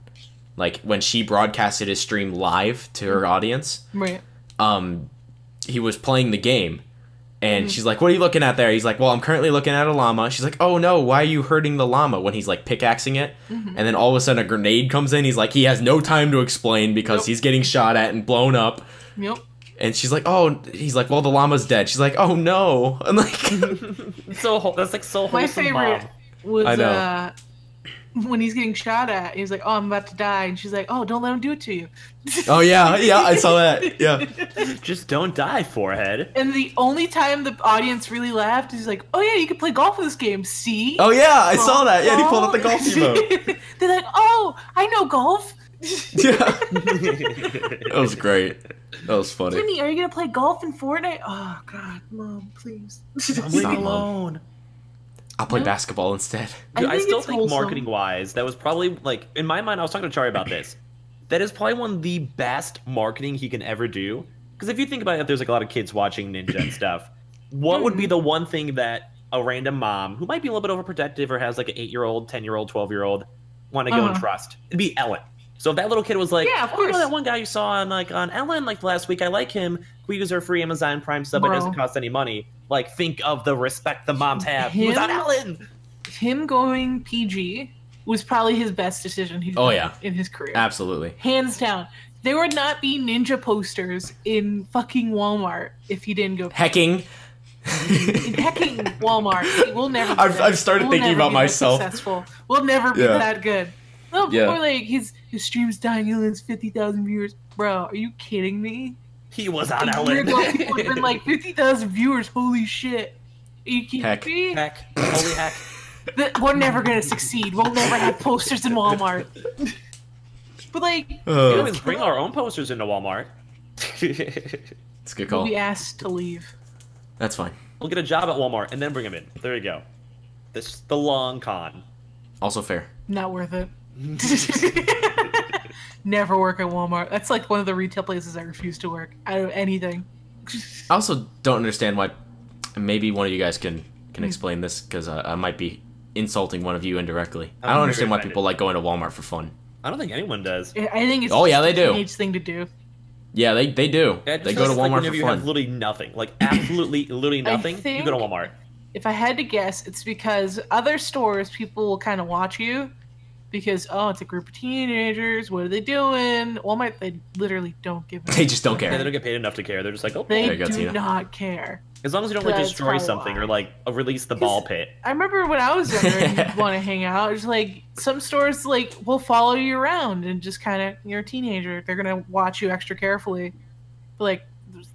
Speaker 1: like when she broadcasted his stream live to her audience,
Speaker 3: Right.
Speaker 1: he was playing the game. And she's like, what are you looking at there? He's like, well, I'm currently looking at a llama. She's like, oh no, why are you hurting the llama? When he's like pickaxing it. And then all of a sudden a grenade comes in. He's like, he has no time to explain because
Speaker 3: Yep.
Speaker 1: he's getting shot at and blown up.
Speaker 3: Yep.
Speaker 1: And she's like, oh, he's like, well, the llama's dead. She's like, oh no. I'm like,
Speaker 2: That's like so
Speaker 3: My
Speaker 2: wholesome,
Speaker 3: favorite
Speaker 2: Mom.
Speaker 3: was
Speaker 1: I know.
Speaker 3: when he's getting shot at. He's like, "Oh, I'm about to die," and she's like, "Oh, don't let him do it to you."
Speaker 1: oh yeah, I saw that. Yeah.
Speaker 2: Just don't die, forehead.
Speaker 3: And the only time the audience really laughed is like, "Oh yeah, you can play golf in this game. See?"
Speaker 1: Oh yeah, I saw that. Yeah, and he pulled up the golf emote.
Speaker 3: They're like, "Oh, I know golf."
Speaker 1: Yeah. That was great. That was funny.
Speaker 3: Timmy, are you gonna play golf in Fortnite? Oh God, Mom, please.
Speaker 2: Leave
Speaker 1: Stop,
Speaker 2: me
Speaker 1: Mom.
Speaker 2: alone.
Speaker 1: I'll play
Speaker 3: No.
Speaker 1: basketball instead.
Speaker 2: Dude, I still
Speaker 3: it's
Speaker 2: think
Speaker 3: wholesome.
Speaker 2: marketing wise, that was probably like in my mind. I was talking to Chari about this. That is probably one of the best marketing he can ever do. Because if you think about it, there's like a lot of kids watching Ninja and stuff. What would be the one thing that a random mom who might be a little bit overprotective or has like an 8-year-old, 10-year-old, 12-year-old want to go and
Speaker 3: Uh-huh.
Speaker 2: trust? It'd be Ellen. So if that little kid was like,
Speaker 3: Yeah, of
Speaker 2: "Oh, you know
Speaker 3: course.
Speaker 2: that one guy you saw on Ellen like last week, I like him. We use our free Amazon Prime sub. It
Speaker 3: Bro.
Speaker 2: doesn't cost any money." Like, think of the respect the moms have. He was on
Speaker 3: Him?
Speaker 2: Ellen.
Speaker 3: Him going PG was probably his best decision he's
Speaker 1: Oh,
Speaker 3: made
Speaker 1: yeah.
Speaker 3: in his career.
Speaker 1: Absolutely.
Speaker 3: Hands down. There would not be Ninja posters in fucking Walmart if he didn't go
Speaker 1: Hecking.
Speaker 3: in hecking Walmart. See, we'll never. Be
Speaker 1: I've-
Speaker 3: that-
Speaker 1: I've started
Speaker 3: we'll
Speaker 1: thinking
Speaker 3: never
Speaker 1: about
Speaker 3: be that
Speaker 1: myself.
Speaker 3: Successful. We'll never be
Speaker 1: Yeah.
Speaker 3: that good. No,
Speaker 1: Yeah.
Speaker 3: people are like his stream's dying. He has 50,000 viewers. Bro, are you kidding me?
Speaker 2: He was on
Speaker 3: A year
Speaker 2: Ellen.
Speaker 3: ago, people have been like 50,000 viewers. Holy shit! Are you kidding
Speaker 1: Heck.
Speaker 3: me?
Speaker 2: Heck. Holy heck.
Speaker 3: We're never gonna succeed. We'll never have posters in Walmart. But like,
Speaker 2: We always bring our own posters into Walmart.
Speaker 1: It's a good
Speaker 3: we'll
Speaker 1: call.
Speaker 3: be asked to leave.
Speaker 1: That's fine.
Speaker 2: We'll get a job at Walmart and then bring him in. There you go. This the long con.
Speaker 1: Also fair.
Speaker 3: Not worth it. Never work at Walmart. That's like one of the retail places I refuse to work. I don't anything.
Speaker 1: I also don't understand why. Maybe one of you guys can explain this because I might be insulting one of you indirectly. I don't
Speaker 2: very
Speaker 1: understand why
Speaker 2: offended.
Speaker 1: people like going to Walmart for fun.
Speaker 2: I don't think anyone does.
Speaker 3: I think it's
Speaker 1: Oh, yeah,
Speaker 3: just
Speaker 1: they
Speaker 3: a
Speaker 1: do.
Speaker 3: teenage thing to do.
Speaker 1: Yeah, they do.
Speaker 2: Yeah, it
Speaker 1: They
Speaker 2: just
Speaker 1: go to
Speaker 2: feels like
Speaker 1: Walmart
Speaker 2: whenever
Speaker 1: for
Speaker 2: you have
Speaker 1: fun.
Speaker 2: literally nothing, like absolutely, literally nothing. You go to
Speaker 3: think-
Speaker 2: Walmart.
Speaker 3: If I had to guess, it's because other stores people will kind of watch you because it's a group of teenagers. What are they doing? Walmart, they literally don't give a
Speaker 1: They just don't
Speaker 2: Yeah, they
Speaker 1: care.
Speaker 2: don't get paid enough to care. They're just like, oh,
Speaker 3: They
Speaker 1: There you go,
Speaker 3: do
Speaker 1: Tina.
Speaker 3: not care.
Speaker 2: as long as you don't like
Speaker 3: That's
Speaker 2: destroy
Speaker 3: probably
Speaker 2: something
Speaker 3: why.
Speaker 2: or like release the ball pit.
Speaker 3: I remember when I was younger and you'd want to hang out. It's like some stores like will follow you around and just kind of you're a teenager. They're gonna watch you extra carefully. But like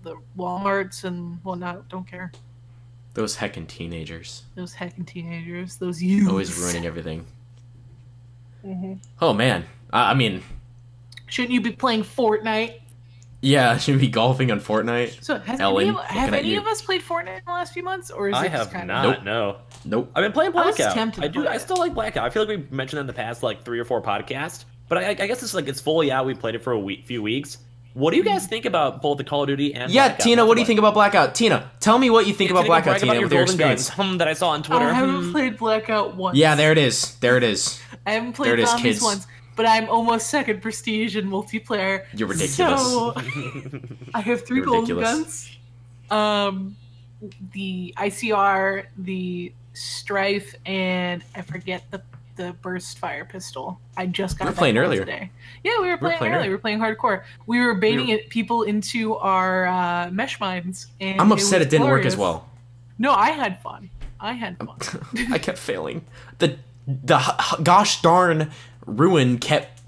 Speaker 3: the Walmarts and whatnot don't care.
Speaker 1: Those heckin' teenagers.
Speaker 3: Those heckin' teenagers. Those youths.
Speaker 1: Always ruining everything.
Speaker 3: Mm-hmm.
Speaker 1: Oh, man. I mean...
Speaker 3: Shouldn't you be playing Fortnite?
Speaker 1: Yeah, shouldn't be golfing on Fortnite.
Speaker 3: So have any of us played Fortnite in the last few months? Or is
Speaker 2: I
Speaker 3: it just
Speaker 2: have
Speaker 3: kind
Speaker 2: not,
Speaker 3: of...
Speaker 2: Nope. I've been playing Blackout. I
Speaker 3: I
Speaker 2: still like Blackout. I feel like we mentioned that in the past, like, 3 or 4 podcasts. But I guess it's like, it's fully out. We played it for a few weeks. What do you guys think about both the Call of Duty and
Speaker 1: Yeah,
Speaker 2: Blackout?
Speaker 1: Tina, what do you think about Blackout? Tina, tell me what you think about Blackout, Tina, with your experience.
Speaker 2: That I saw on Twitter.
Speaker 3: I haven't played Blackout once.
Speaker 1: Yeah, there it is. There it is.
Speaker 3: I haven't played Zombies once, but I'm almost second prestige in multiplayer.
Speaker 1: You're ridiculous.
Speaker 3: So I have 3 golden guns. The ICR, the Strife, and I forget the burst fire pistol. I just got.
Speaker 1: We were playing earlier
Speaker 3: today. Yeah, we were playing earlier. We were playing hardcore. We were baiting people into our mesh mines. And
Speaker 1: I'm upset it didn't work as well.
Speaker 3: No, I had fun. I
Speaker 1: kept failing. The gosh darn ruin kept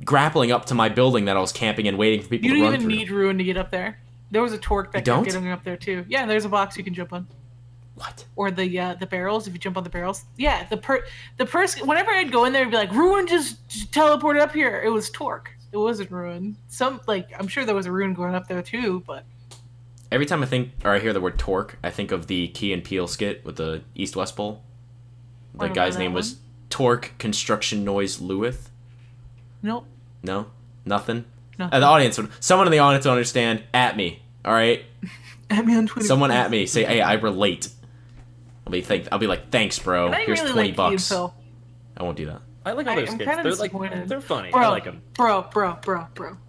Speaker 1: grappling up to my building that I was camping and waiting for people to run through.
Speaker 3: You don't even need ruin to get up there. There was a torque that kept getting up there too. Yeah, there's a box you can jump on.
Speaker 1: What?
Speaker 3: Or the barrels, if you jump on the barrels. Yeah, the person, whenever I'd go in there, it'd be like, Ruin just teleported up here. It was Torque. It wasn't Ruin. I'm sure there was a Ruin going up there too, but...
Speaker 1: Every time I hear the word Torque, I think of the Key and Peele skit with the East-West Bowl. The guy's name was Torque Construction Noise Lewith.
Speaker 3: Nope.
Speaker 1: No? Nothing?
Speaker 3: Nothing.
Speaker 1: Someone in the audience will understand. At me. Alright?
Speaker 3: At me on Twitter.
Speaker 1: Someone at me. Say, hey, I relate. I'll be like, thanks, bro. Here's really $20. I won't do that.
Speaker 2: I like all their skits. They're funny.
Speaker 3: Bro,
Speaker 2: I like them.
Speaker 3: Bro.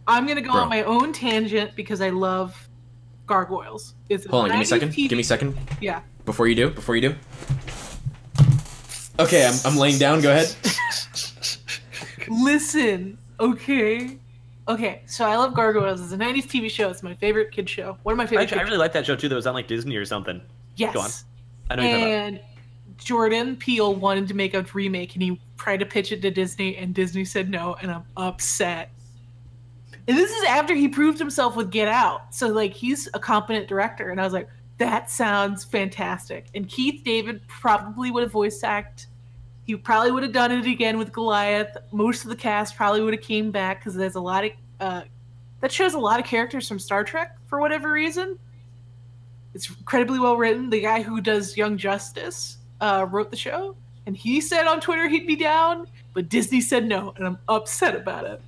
Speaker 3: I'm gonna go on my own tangent because I love Gargoyles.
Speaker 1: Hold on, give me a second.
Speaker 3: Yeah.
Speaker 1: Before you do. Okay, I'm laying down. Go ahead.
Speaker 3: Listen, okay. Okay, so I love Gargoyles. It's a 90s TV show. It's my favorite kid show. One of my favorite.
Speaker 2: I really like that show too. That was on like Disney or something.
Speaker 3: Yes.
Speaker 2: Go on. I know you're talking about.
Speaker 3: And Jordan Peele wanted to make a remake, and he tried to pitch it to Disney, and Disney said no, and I'm upset. And this is after he proved himself with Get Out. So, like, he's a competent director, and I was like, that sounds fantastic. And Keith David probably would have voice acted. He probably would have done it again with Goliath. Most of the cast probably would have came back, because there's a lot of... that shows a lot of characters from Star Trek, for whatever reason. It's incredibly well written. The guy who does Young Justice wrote the show, and he said on Twitter he'd be down, but Disney said no, and I'm upset about it.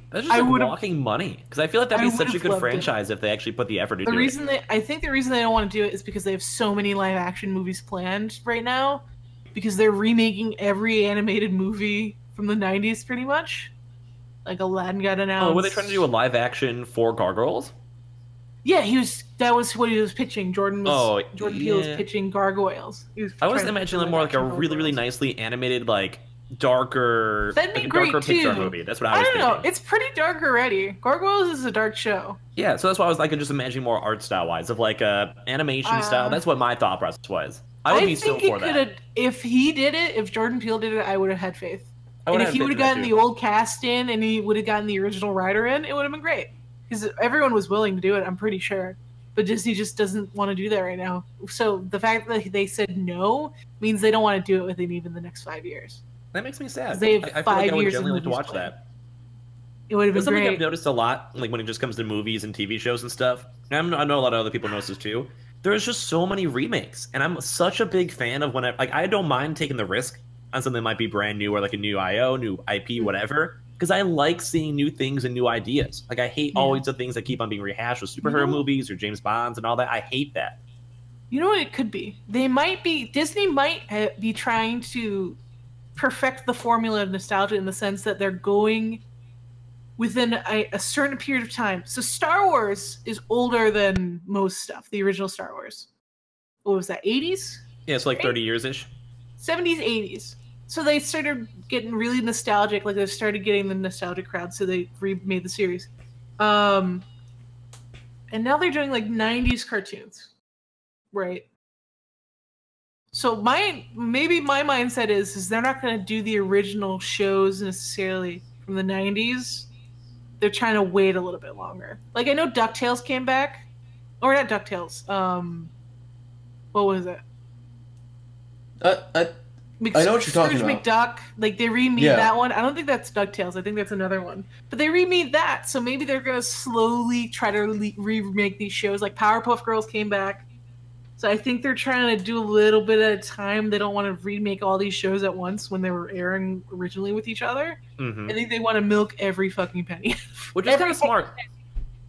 Speaker 2: That's just like walking money, because I feel like that'd be such a good franchise if they actually put the effort into it.
Speaker 3: I think the reason they don't want to do it is because they have so many live-action movies planned right now, because they're remaking every animated movie from the 90s, pretty much. Like Aladdin got announced.
Speaker 2: Oh, were they trying to do a live-action for Gargoyles?
Speaker 3: Yeah, that was what he was pitching. Jordan Peele was pitching Gargoyles.
Speaker 2: I was imagining more like a really, really nicely animated, like darker,
Speaker 3: that'd be
Speaker 2: like
Speaker 3: great,
Speaker 2: darker Pixar movie. That's what I was thinking.
Speaker 3: I don't know. It's pretty dark already. Gargoyles is a dark show.
Speaker 2: Yeah, so that's why I was like just imagining more art style wise of like animation style. That's what my thought process was. I would be so for that.
Speaker 3: If he did it, if Jordan Peele did it, I would have had faith. And if he would have gotten the old cast in and he would have gotten the original writer in, it would have been great. Because everyone was willing to do it, I'm pretty sure. But Disney just doesn't want to do that right now. So the fact that they said no means they don't want to do it within even the next 5 years.
Speaker 2: That makes me sad.
Speaker 3: They have
Speaker 2: I
Speaker 3: 5
Speaker 2: feel like I would
Speaker 3: years
Speaker 2: genuinely like to watch that.
Speaker 3: It would have been
Speaker 2: something
Speaker 3: great.
Speaker 2: I've noticed a lot, like when it just comes to movies and TV shows and stuff. And I know a lot of other people notice this too. There's just so many remakes, and I'm such a big fan of when I don't mind taking the risk on something that might be brand new or like a new IO, new IP, whatever. Because I like seeing new things and new ideas. Like I hate always the things that keep on being rehashed with superhero movies or James Bonds and all that. I hate that.
Speaker 3: You know what it could be? Disney might be trying to perfect the formula of nostalgia in the sense that they're going within a certain period of time. So Star Wars is older than most stuff, the original Star Wars. What was that, 80s?
Speaker 2: Yeah, it's like 30 years-ish.
Speaker 3: 70s, 80s. So they started getting really nostalgic, like they started getting the nostalgic crowd, so they remade the series. And now they're doing like 90s cartoons. Right. So maybe my mindset is they're not going to do the original shows necessarily from the 90s. They're trying to wait a little bit longer. Like I know DuckTales came back, or not DuckTales. What was it?
Speaker 4: I know what you're talking
Speaker 3: Scrooge
Speaker 4: about.
Speaker 3: McDuck, like they remade that one. I don't think that's DuckTales. I think that's another one. But they remade that, so maybe they're gonna slowly try to remake these shows. Like Powerpuff Girls came back, so I think they're trying to do a little bit at a time. They don't want to remake all these shows at once when they were airing originally with each other. I think they want to milk every fucking penny,
Speaker 2: which is kind of smart.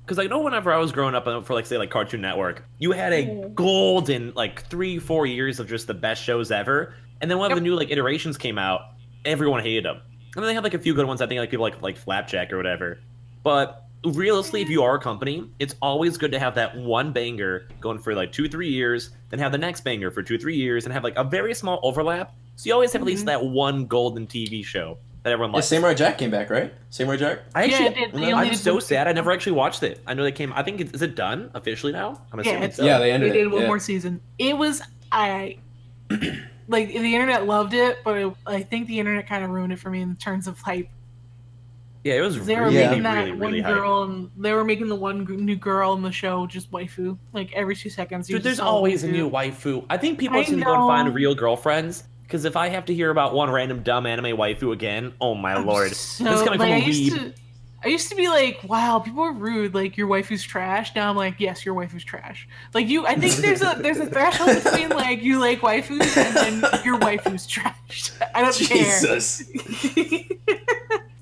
Speaker 2: Because I know whenever I was growing up for like say like Cartoon Network, you had a golden like 3-4 years of just the best shows ever. And then when the new like iterations came out, everyone hated them. And then they had like a few good ones. I think like people like Flapjack or whatever. But realistically, if you are a company, it's always good to have that one banger going for like 2-3 years, then have the next banger for 2-3 years, and have like a very small overlap. So you always have at least that one golden TV show that everyone likes.
Speaker 4: Samurai Jack came back, right? Samurai Jack.
Speaker 2: I'm so sad. I never actually watched it. I know they came. I think is it done officially now? I'm assuming so.
Speaker 4: Yeah, they ended it.
Speaker 3: They did one more season. It was like the internet loved it, but I think the internet kind of ruined it for me in terms of hype.
Speaker 2: Yeah, it was.
Speaker 3: They were making that one girl, and they were making the one new girl in the show just waifu. Like every 2 seconds.
Speaker 2: Dude, there's always a new waifu. I think people should go and find real girlfriends. Because if I have to hear about one random dumb anime waifu again, oh my lord, this is gonna come
Speaker 3: I used to be like, wow, people are rude. Like your waifu's trash. Now I'm like, yes, your waifu's trash. Like I think there's a threshold between like you like waifus and then your waifu's trash. I don't
Speaker 4: Jesus.
Speaker 3: care.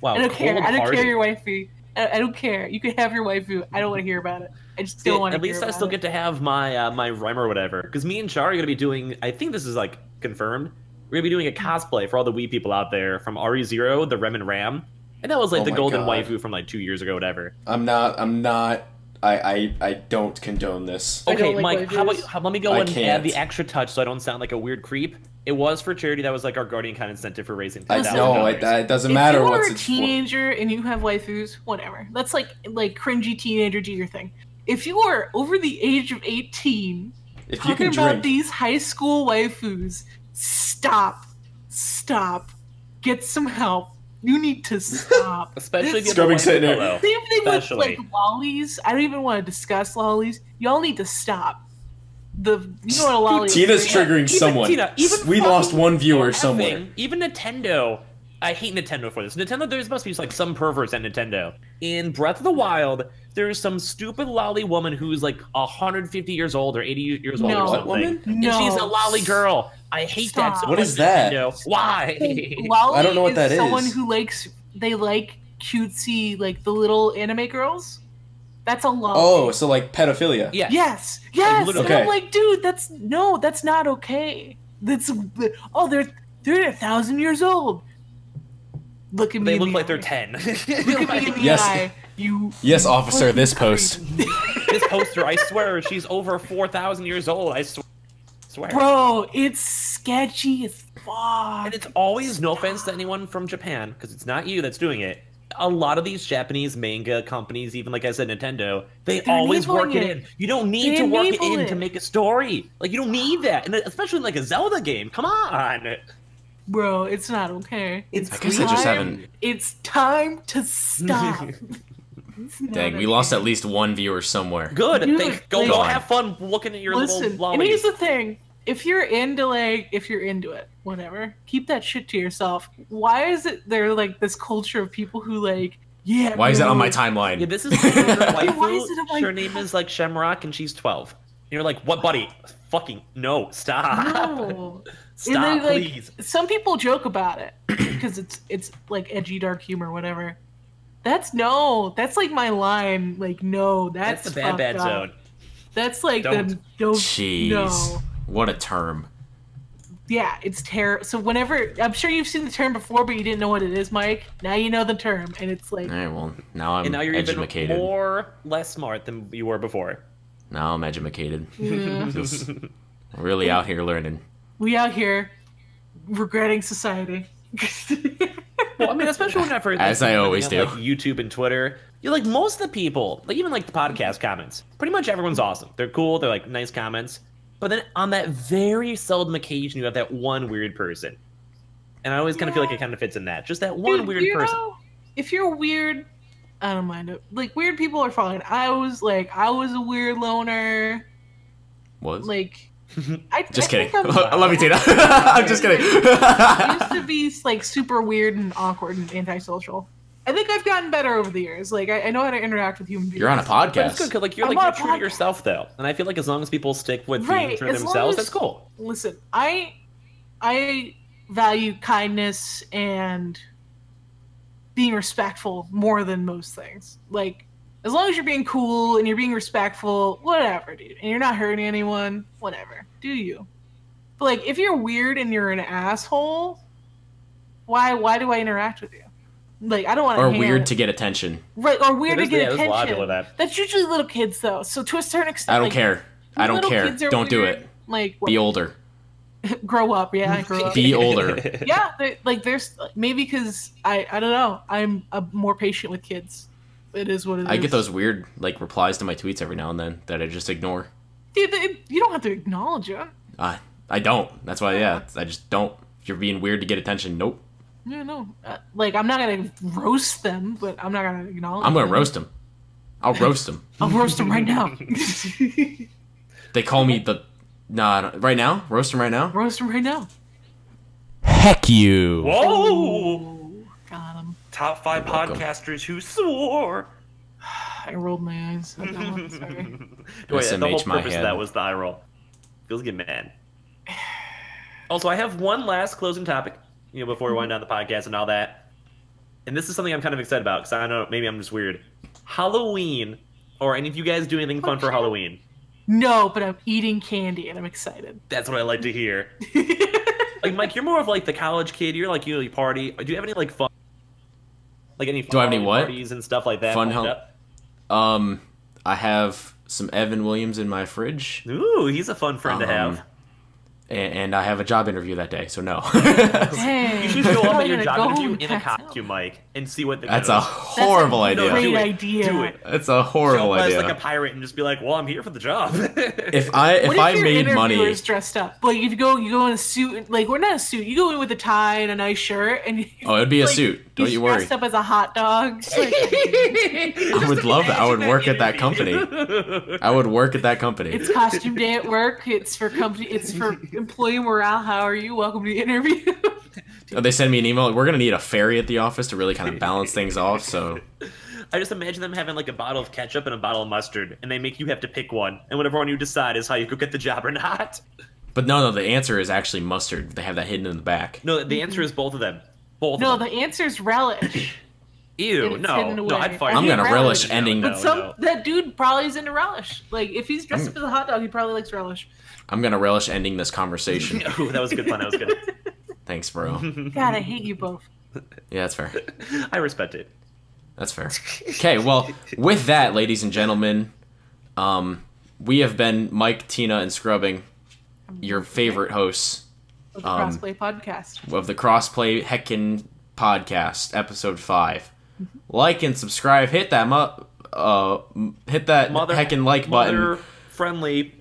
Speaker 2: Wow,
Speaker 3: I don't care. I don't care your waifu. I don't care. You can have your waifu. I don't want to hear about it. I just don't want to hear about it.
Speaker 2: At least I still get to have my rhyme or whatever. Because me and Char are gonna be doing. I think this is like confirmed. We're gonna be doing a cosplay for all the Wii people out there from RE0, the Rem and Ram, and that was like the golden waifu from like 2 years ago, whatever.
Speaker 4: I'm not. I don't condone this.
Speaker 2: Okay, Mike, let me go and add the extra touch so I don't sound like a weird creep. It was for charity. That was like our Guardian kind of incentive for raising $10,000.
Speaker 4: No, it doesn't matter what's it for.
Speaker 3: If you're a teenager and you have waifus, whatever. That's like cringy teenager do your thing. If you are over the age of 18, talking about these high school waifus, stop. Get some help. You need to stop.
Speaker 2: Especially if you
Speaker 4: Scrubbing sitting there.
Speaker 3: Same thing with like lollies. I don't even want to discuss lollies. Y'all need to stop. You know what a lolly is.
Speaker 4: Tina's triggering someone.
Speaker 2: Tina,
Speaker 4: we lost one viewer somewhere.
Speaker 2: Even Nintendo. I hate Nintendo for this. Nintendo, there must be like some perverts at Nintendo. In Breath of the Wild, there's some stupid lolly woman who's like 150 years old or 80 years old or something.
Speaker 4: Woman?
Speaker 2: And she's a lolly girl. I hate that so much.
Speaker 4: What is that?
Speaker 2: Nintendo. Why?
Speaker 3: Lolly
Speaker 4: I don't know what that is.
Speaker 3: Someone who they like cutesy, like the little anime girls. That's a lolly.
Speaker 4: Oh, so like pedophilia.
Speaker 2: Yeah.
Speaker 3: Yes.
Speaker 2: Like,
Speaker 3: and I'm like, dude, that's not okay. They're 1,000 years old. Look at me.
Speaker 2: They look like they're 10.
Speaker 3: Look at me in the eye.
Speaker 4: Yes, officer, this post.
Speaker 2: This poster, I swear, she's over 4,000 years old. I swear.
Speaker 3: Bro, it's sketchy as fuck.
Speaker 2: And it's always, no offense to anyone from Japan, because it's not you that's doing it. A lot of these Japanese manga companies, even like I said, Nintendo, they're always work it in. You don't need to work it in to make a story. Like, you don't need that. And especially in like a Zelda game. Come on.
Speaker 3: Bro, it's not okay.
Speaker 4: I guess I just haven't.
Speaker 3: It's time to stop.
Speaker 1: Dang, we lost at least one viewer somewhere.
Speaker 2: Good. Go have fun looking at your little lollies.
Speaker 3: And here's the thing. If you're into it, whatever, keep that shit to yourself. Why is it there like this culture of people who like, yeah,
Speaker 1: why is it on my timeline?
Speaker 2: Yeah, this is waifu. Her name is like Shamrock and she's 12. And you're like, what, buddy? Fucking no, stop.
Speaker 3: No.
Speaker 2: Stop,
Speaker 3: then, like,
Speaker 2: please.
Speaker 3: Some people joke about it because it's like edgy, dark humor, whatever. That's like my line. Like, no, that's
Speaker 2: the bad
Speaker 3: up.
Speaker 2: zone.
Speaker 3: That's like
Speaker 1: Jeez.
Speaker 3: No.
Speaker 1: What a term.
Speaker 3: Yeah, it's terrible. So whenever, I'm sure you've seen the term before, but you didn't know what it is, Mike. Now you know the term, and it's like.
Speaker 1: All right, well, now I'm
Speaker 2: you're
Speaker 1: educated.
Speaker 2: Even less smart than you were before.
Speaker 1: Now I'm educated.
Speaker 3: Yeah.
Speaker 1: Just really out here learning.
Speaker 3: We out here regretting society.
Speaker 2: Well, I mean, especially whenever
Speaker 1: as I always do,
Speaker 2: like YouTube and Twitter, you're like most of the people, like even like the podcast comments. Pretty much everyone's awesome. They're cool. They're like nice comments. But then on that very seldom occasion, you have that one weird person, and I always kind of feel like it kind of fits in that. Just that one weird person.
Speaker 3: If you're weird, I don't mind it. Like, weird people are fine. I was a weird loner.
Speaker 1: Was?
Speaker 3: Like,
Speaker 1: just kidding.
Speaker 3: I
Speaker 1: Love you, Tina. I'm just kidding.
Speaker 3: I used to be like super weird and awkward and antisocial. I think I've gotten better over the years. Like, I know how to interact with human beings.
Speaker 1: You're on a
Speaker 2: But it's
Speaker 1: podcast.
Speaker 2: good, 'cause, like you're true to yourself though, and I feel like as long as people stick with being true to themselves, that's cool.
Speaker 3: Listen, I value kindness and being respectful more than most things. Like, as long as you're being cool and you're being respectful, whatever, dude, and you're not hurting anyone, whatever, do you? But like, if you're weird and you're an asshole, why do I interact with you? Like, I don't want to.
Speaker 1: Or weird to get attention.
Speaker 3: Right, or weird to get
Speaker 2: there's a lot of
Speaker 3: attention.
Speaker 2: people with that.
Speaker 3: That's usually little kids, though. So to a certain extent,
Speaker 1: I don't
Speaker 3: like,
Speaker 1: care. I don't
Speaker 3: little
Speaker 1: care.
Speaker 3: kids are
Speaker 1: Don't do
Speaker 3: weird.
Speaker 1: it.
Speaker 3: Like,
Speaker 1: Be older.
Speaker 3: grow up, yeah, grow up.
Speaker 1: Be older.
Speaker 3: Yeah, there's maybe because I don't know. I'm more patient with kids. It is what it is.
Speaker 1: I get those weird like replies to my tweets every now and then that I just ignore.
Speaker 3: Dude, you don't have to acknowledge it.
Speaker 1: I don't. That's why, yeah, I just don't. If you're being weird to get attention, nope.
Speaker 3: Yeah, no. Like, I'm not gonna roast them, but I'm not gonna acknowledge.
Speaker 1: I'm gonna
Speaker 3: them.
Speaker 1: roast them. I'll roast them.
Speaker 3: I'll roast them right now.
Speaker 1: They call me the. Nah, right now? Roast them right now?
Speaker 3: Roast them right now.
Speaker 1: Heck you.
Speaker 2: Whoa!
Speaker 3: Got him.
Speaker 2: Top 5
Speaker 1: You're welcome.
Speaker 2: podcasters who swore.
Speaker 3: I rolled my eyes at that one. Sorry.
Speaker 2: Wait, the whole
Speaker 1: SMH my
Speaker 2: purpose of
Speaker 1: head.
Speaker 2: that was the eye roll. Feels good, man. Also, I have one last closing topic, before we wind down the podcast and all that. And this is something I'm kind of excited about, because I don't know, maybe I'm just weird. Halloween, or any of you guys do anything fun for Halloween?
Speaker 3: No, but I'm eating candy and I'm excited.
Speaker 2: That's what I like to hear. Like, Mike, you're more of like the college kid. You're like, you party. Do you have any like fun? Like any fun
Speaker 1: Do I have any what?
Speaker 2: parties and stuff like that?
Speaker 1: Fun
Speaker 2: lined
Speaker 1: hell-
Speaker 2: up?
Speaker 1: I have some Evan Williams in my fridge.
Speaker 2: Ooh, he's a fun friend to have.
Speaker 1: And I have a job interview that day, so no.
Speaker 3: Dang.
Speaker 2: You should show up at your
Speaker 3: I'm
Speaker 2: job
Speaker 3: gonna go
Speaker 2: interview in a
Speaker 3: and pass
Speaker 2: costume,
Speaker 3: out.
Speaker 2: Mike, and see what the
Speaker 1: That's a
Speaker 2: goes.
Speaker 1: horrible
Speaker 3: That's a
Speaker 1: idea.
Speaker 3: great
Speaker 2: Do it.
Speaker 3: idea.
Speaker 2: Do it.
Speaker 1: That's a horrible
Speaker 2: Show up as
Speaker 1: idea.
Speaker 2: like a pirate and just be like, "Well, I'm here for the job."
Speaker 1: If I
Speaker 3: What if your
Speaker 1: made money,
Speaker 3: interviewer's dressed up? Like, if you go in a suit, like, we're not a suit. You go in with a tie and a nice shirt, and
Speaker 1: oh, it'd be a
Speaker 3: like,
Speaker 1: suit. Don't
Speaker 3: he's
Speaker 1: you worry.
Speaker 3: dressed up as a hot dog. Like,
Speaker 1: I would love that. I would work at that company. I would work at that company.
Speaker 3: it's costume day at work. It's for company. It's for employee morale. How are you? Welcome to the interview.
Speaker 1: Oh, they send me an email. We're gonna need a fairy at the office to really kind of balance things off. So
Speaker 2: I just imagine them having like a bottle of ketchup and a bottle of mustard, and they make you have to pick one, and whatever one you decide is how you go get the job or not.
Speaker 1: But no, the answer is actually mustard. They have that hidden in the back.
Speaker 2: No, the answer is both of them. Both.
Speaker 3: No,
Speaker 2: of them.
Speaker 3: the answer's relish.
Speaker 2: Ew,
Speaker 3: it's hidden
Speaker 2: no,
Speaker 3: away.
Speaker 2: I'd fire.
Speaker 1: I'm
Speaker 3: hate
Speaker 1: gonna relish
Speaker 3: relish.
Speaker 1: ending.
Speaker 3: But that dude probably is into relish. Like, if he's dressed up as a hot dog, he probably likes relish.
Speaker 1: I'm gonna relish ending this conversation.
Speaker 2: Ooh, that was a good pun. That was good.
Speaker 1: Thanks, bro.
Speaker 3: God, I hate you both.
Speaker 1: Yeah, that's fair.
Speaker 2: I respect it.
Speaker 1: That's fair. Okay, well, with that, ladies and gentlemen, we have been Mike, Tina, and Scrubbing, your favorite hosts
Speaker 3: Of the Crossplay Podcast.
Speaker 1: of the Crossplay Heckin podcast, episode 5. Like and subscribe. Hit that hit that heckin' like button.
Speaker 2: Friendly.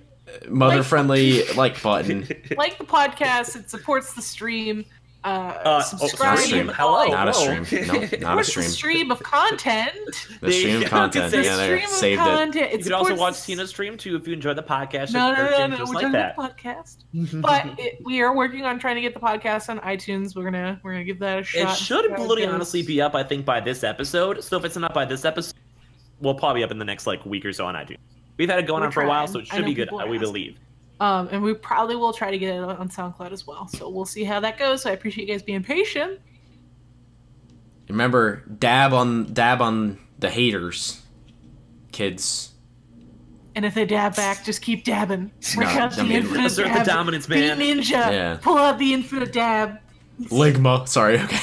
Speaker 1: Mother-friendly like button.
Speaker 3: Like the podcast, it supports the stream. Subscribe.
Speaker 1: Not a stream.
Speaker 2: Hello.
Speaker 1: Not a
Speaker 2: Whoa.
Speaker 1: stream. No, not a
Speaker 3: Supports the
Speaker 1: stream.
Speaker 3: stream of content.
Speaker 1: The stream
Speaker 2: The
Speaker 1: content.
Speaker 2: stream
Speaker 1: Yeah, there.
Speaker 3: of
Speaker 1: Saved it.
Speaker 3: content.
Speaker 2: You can also watch Tina's stream too if you enjoy the podcast.
Speaker 3: No,
Speaker 2: just
Speaker 3: we're
Speaker 2: like
Speaker 3: talking
Speaker 2: that.
Speaker 3: about the podcast. But we are working on trying to get the podcast on iTunes. We're gonna give that a shot.
Speaker 2: It
Speaker 3: and
Speaker 2: should
Speaker 3: see how it
Speaker 2: bloody
Speaker 3: goes.
Speaker 2: honestly be up, I think, by this episode. So if it's not by this episode, we'll probably be up in the next week or so on iTunes. We've had it going
Speaker 3: We're
Speaker 2: on for a while,
Speaker 3: trying.
Speaker 2: so it
Speaker 3: I
Speaker 2: should
Speaker 3: know
Speaker 2: be good.
Speaker 3: people are
Speaker 2: We
Speaker 3: asking.
Speaker 2: believe.
Speaker 3: And we probably will try to get it on SoundCloud as well. So we'll see how that goes. So I appreciate you guys being patient.
Speaker 1: Remember, dab on the haters, kids.
Speaker 3: And if they dab back, just keep dabbing. Break out the infinite
Speaker 2: assert the
Speaker 3: dab.
Speaker 2: dominance,
Speaker 3: Be
Speaker 2: man.
Speaker 3: ninja.
Speaker 1: Yeah.
Speaker 3: Pull out the infinite dab.
Speaker 1: Ligma. Sorry. Okay.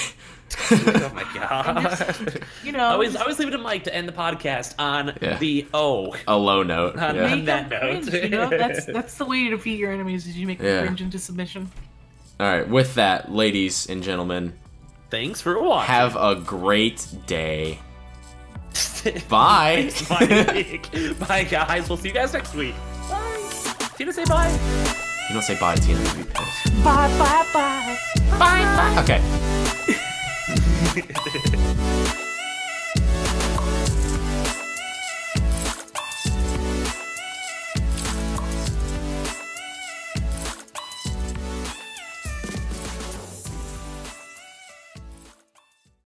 Speaker 2: Oh my god.
Speaker 3: You know,
Speaker 2: I always leave it to Mike to end the podcast on
Speaker 1: Yeah.
Speaker 2: the O.
Speaker 1: A low note.
Speaker 2: On
Speaker 1: Yeah.
Speaker 3: make
Speaker 2: that
Speaker 3: them
Speaker 2: note.
Speaker 3: cringe, you know? That's the way to defeat your enemies is you make them
Speaker 1: Yeah.
Speaker 3: cringe into submission.
Speaker 1: All right. With that, ladies and gentlemen,
Speaker 2: Thanks for watching.
Speaker 1: have a great day. Bye.
Speaker 2: Bye, guys. We'll see you guys next week. Bye. Tina, say bye.
Speaker 1: You don't say bye, Tina. You'd be pissed.
Speaker 3: Bye, bye, bye. Bye, bye.
Speaker 1: Okay.